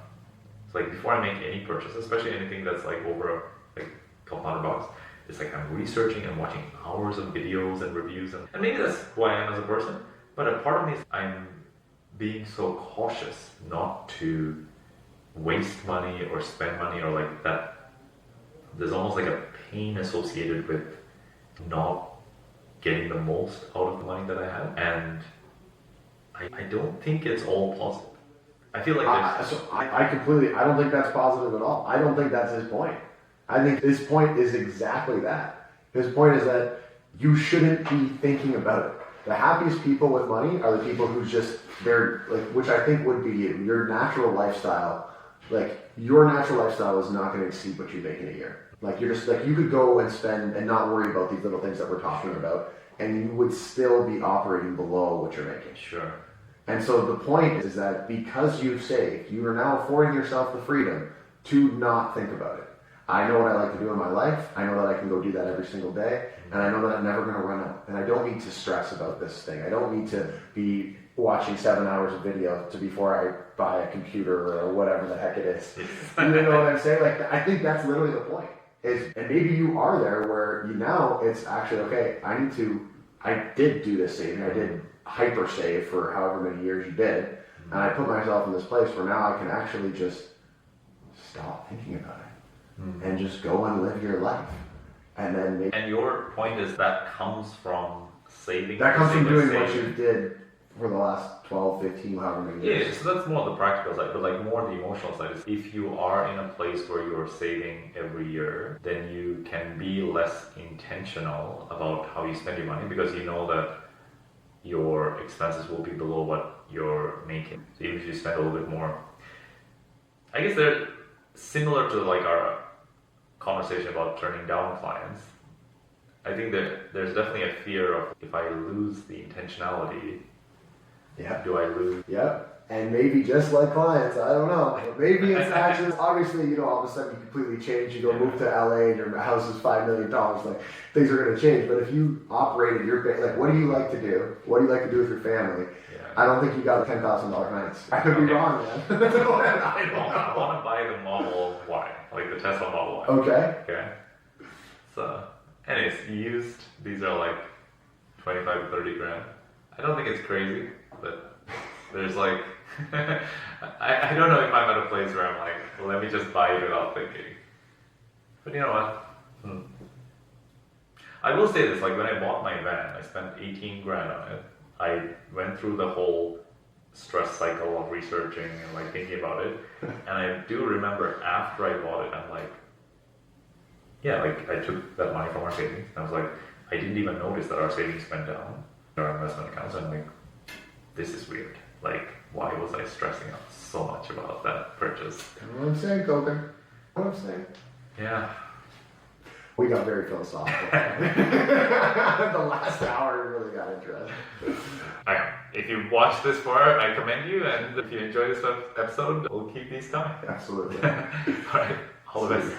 S1: It's like before I make any purchase, especially anything that's like over like a couple $100, it's like I'm researching and watching hours of videos and reviews, and maybe that's who I am as a person. But a part of me is I'm being so cautious not to waste money or spend money, or like that. There's almost like a pain associated with not getting the most out of the money that I have, and I don't think it's all positive. I feel like
S2: I don't think that's positive at all. I don't think that's his point. I think his point is exactly that. His point is that you shouldn't be thinking about it. The happiest people with money are the people who which I think would be you. Your natural lifestyle is not going to exceed what you make in a year. Like you're just like, you could go and spend and not worry about these little things that we're talking about, and you would still be operating below what you're making.
S1: Sure.
S2: And so the point is that because you've saved, you are now affording yourself the freedom to not think about it. I know what I like to do in my life. I know that I can go do that every single day. And I know that I'm never going to run out. And I don't need to stress about this thing. I don't need to be watching 7 hours of video before I buy a computer or whatever the heck it is. You know what I'm saying? Like, I think that's literally the point. And maybe you are there where now it's actually, okay, I did do this saving. I did hyper save for however many years you did. And I put myself in this place where now I can actually just stop thinking about it. And just go and live your life. And then
S1: And your point is that comes from saving.
S2: That comes from doing what you did for the last 12, 15, however many years.
S1: Yeah, so that's more the practical side, but like more the emotional side is if you are in a place where you're saving every year, then you can be less intentional about how you spend your money, because you know that your expenses will be below what you're making. So even if you spend a little bit more, I guess they're similar to like our conversation about turning down clients. I think that there's definitely a fear of if I lose the intentionality,
S2: Yeah.
S1: do I lose?
S2: Yep. And maybe just like clients, I don't know. But maybe it's not just, obviously, you know, all of a sudden you completely change. You go move to LA and your house is $5 million. Like, things are going to change. But if you operated your, like, what do you like to do? What do you like to do with your family?
S1: Yeah.
S2: I don't think you got $10,000 nights. I could be wrong, man. I don't
S1: I want to buy the Model Y, like the Tesla Model Y.
S2: Okay.
S1: Okay. So, anyways, used, these are like 25 to 30 grand. I don't think it's crazy, but there's like, I don't know if I'm at a place where I'm like, well, let me just buy it without thinking. But you know what? I will say this, like when I bought my van, I spent 18 grand on it. I went through the whole stress cycle of researching and like thinking about it. And I do remember after I bought it, I'm like, yeah, like I took that money from our savings. And I was like, I didn't even notice that our savings went down, our investment accounts. And I'm like, this is weird. Like, why was I stressing out so much about that purchase?
S2: You know what I'm saying, Koukun? What I'm saying?
S1: Yeah.
S2: We got very philosophical. The last hour really got interesting.
S1: If you watched this far, I commend you. And if you enjoy this episode, we'll keep these coming.
S2: Absolutely.
S1: All right. All the best.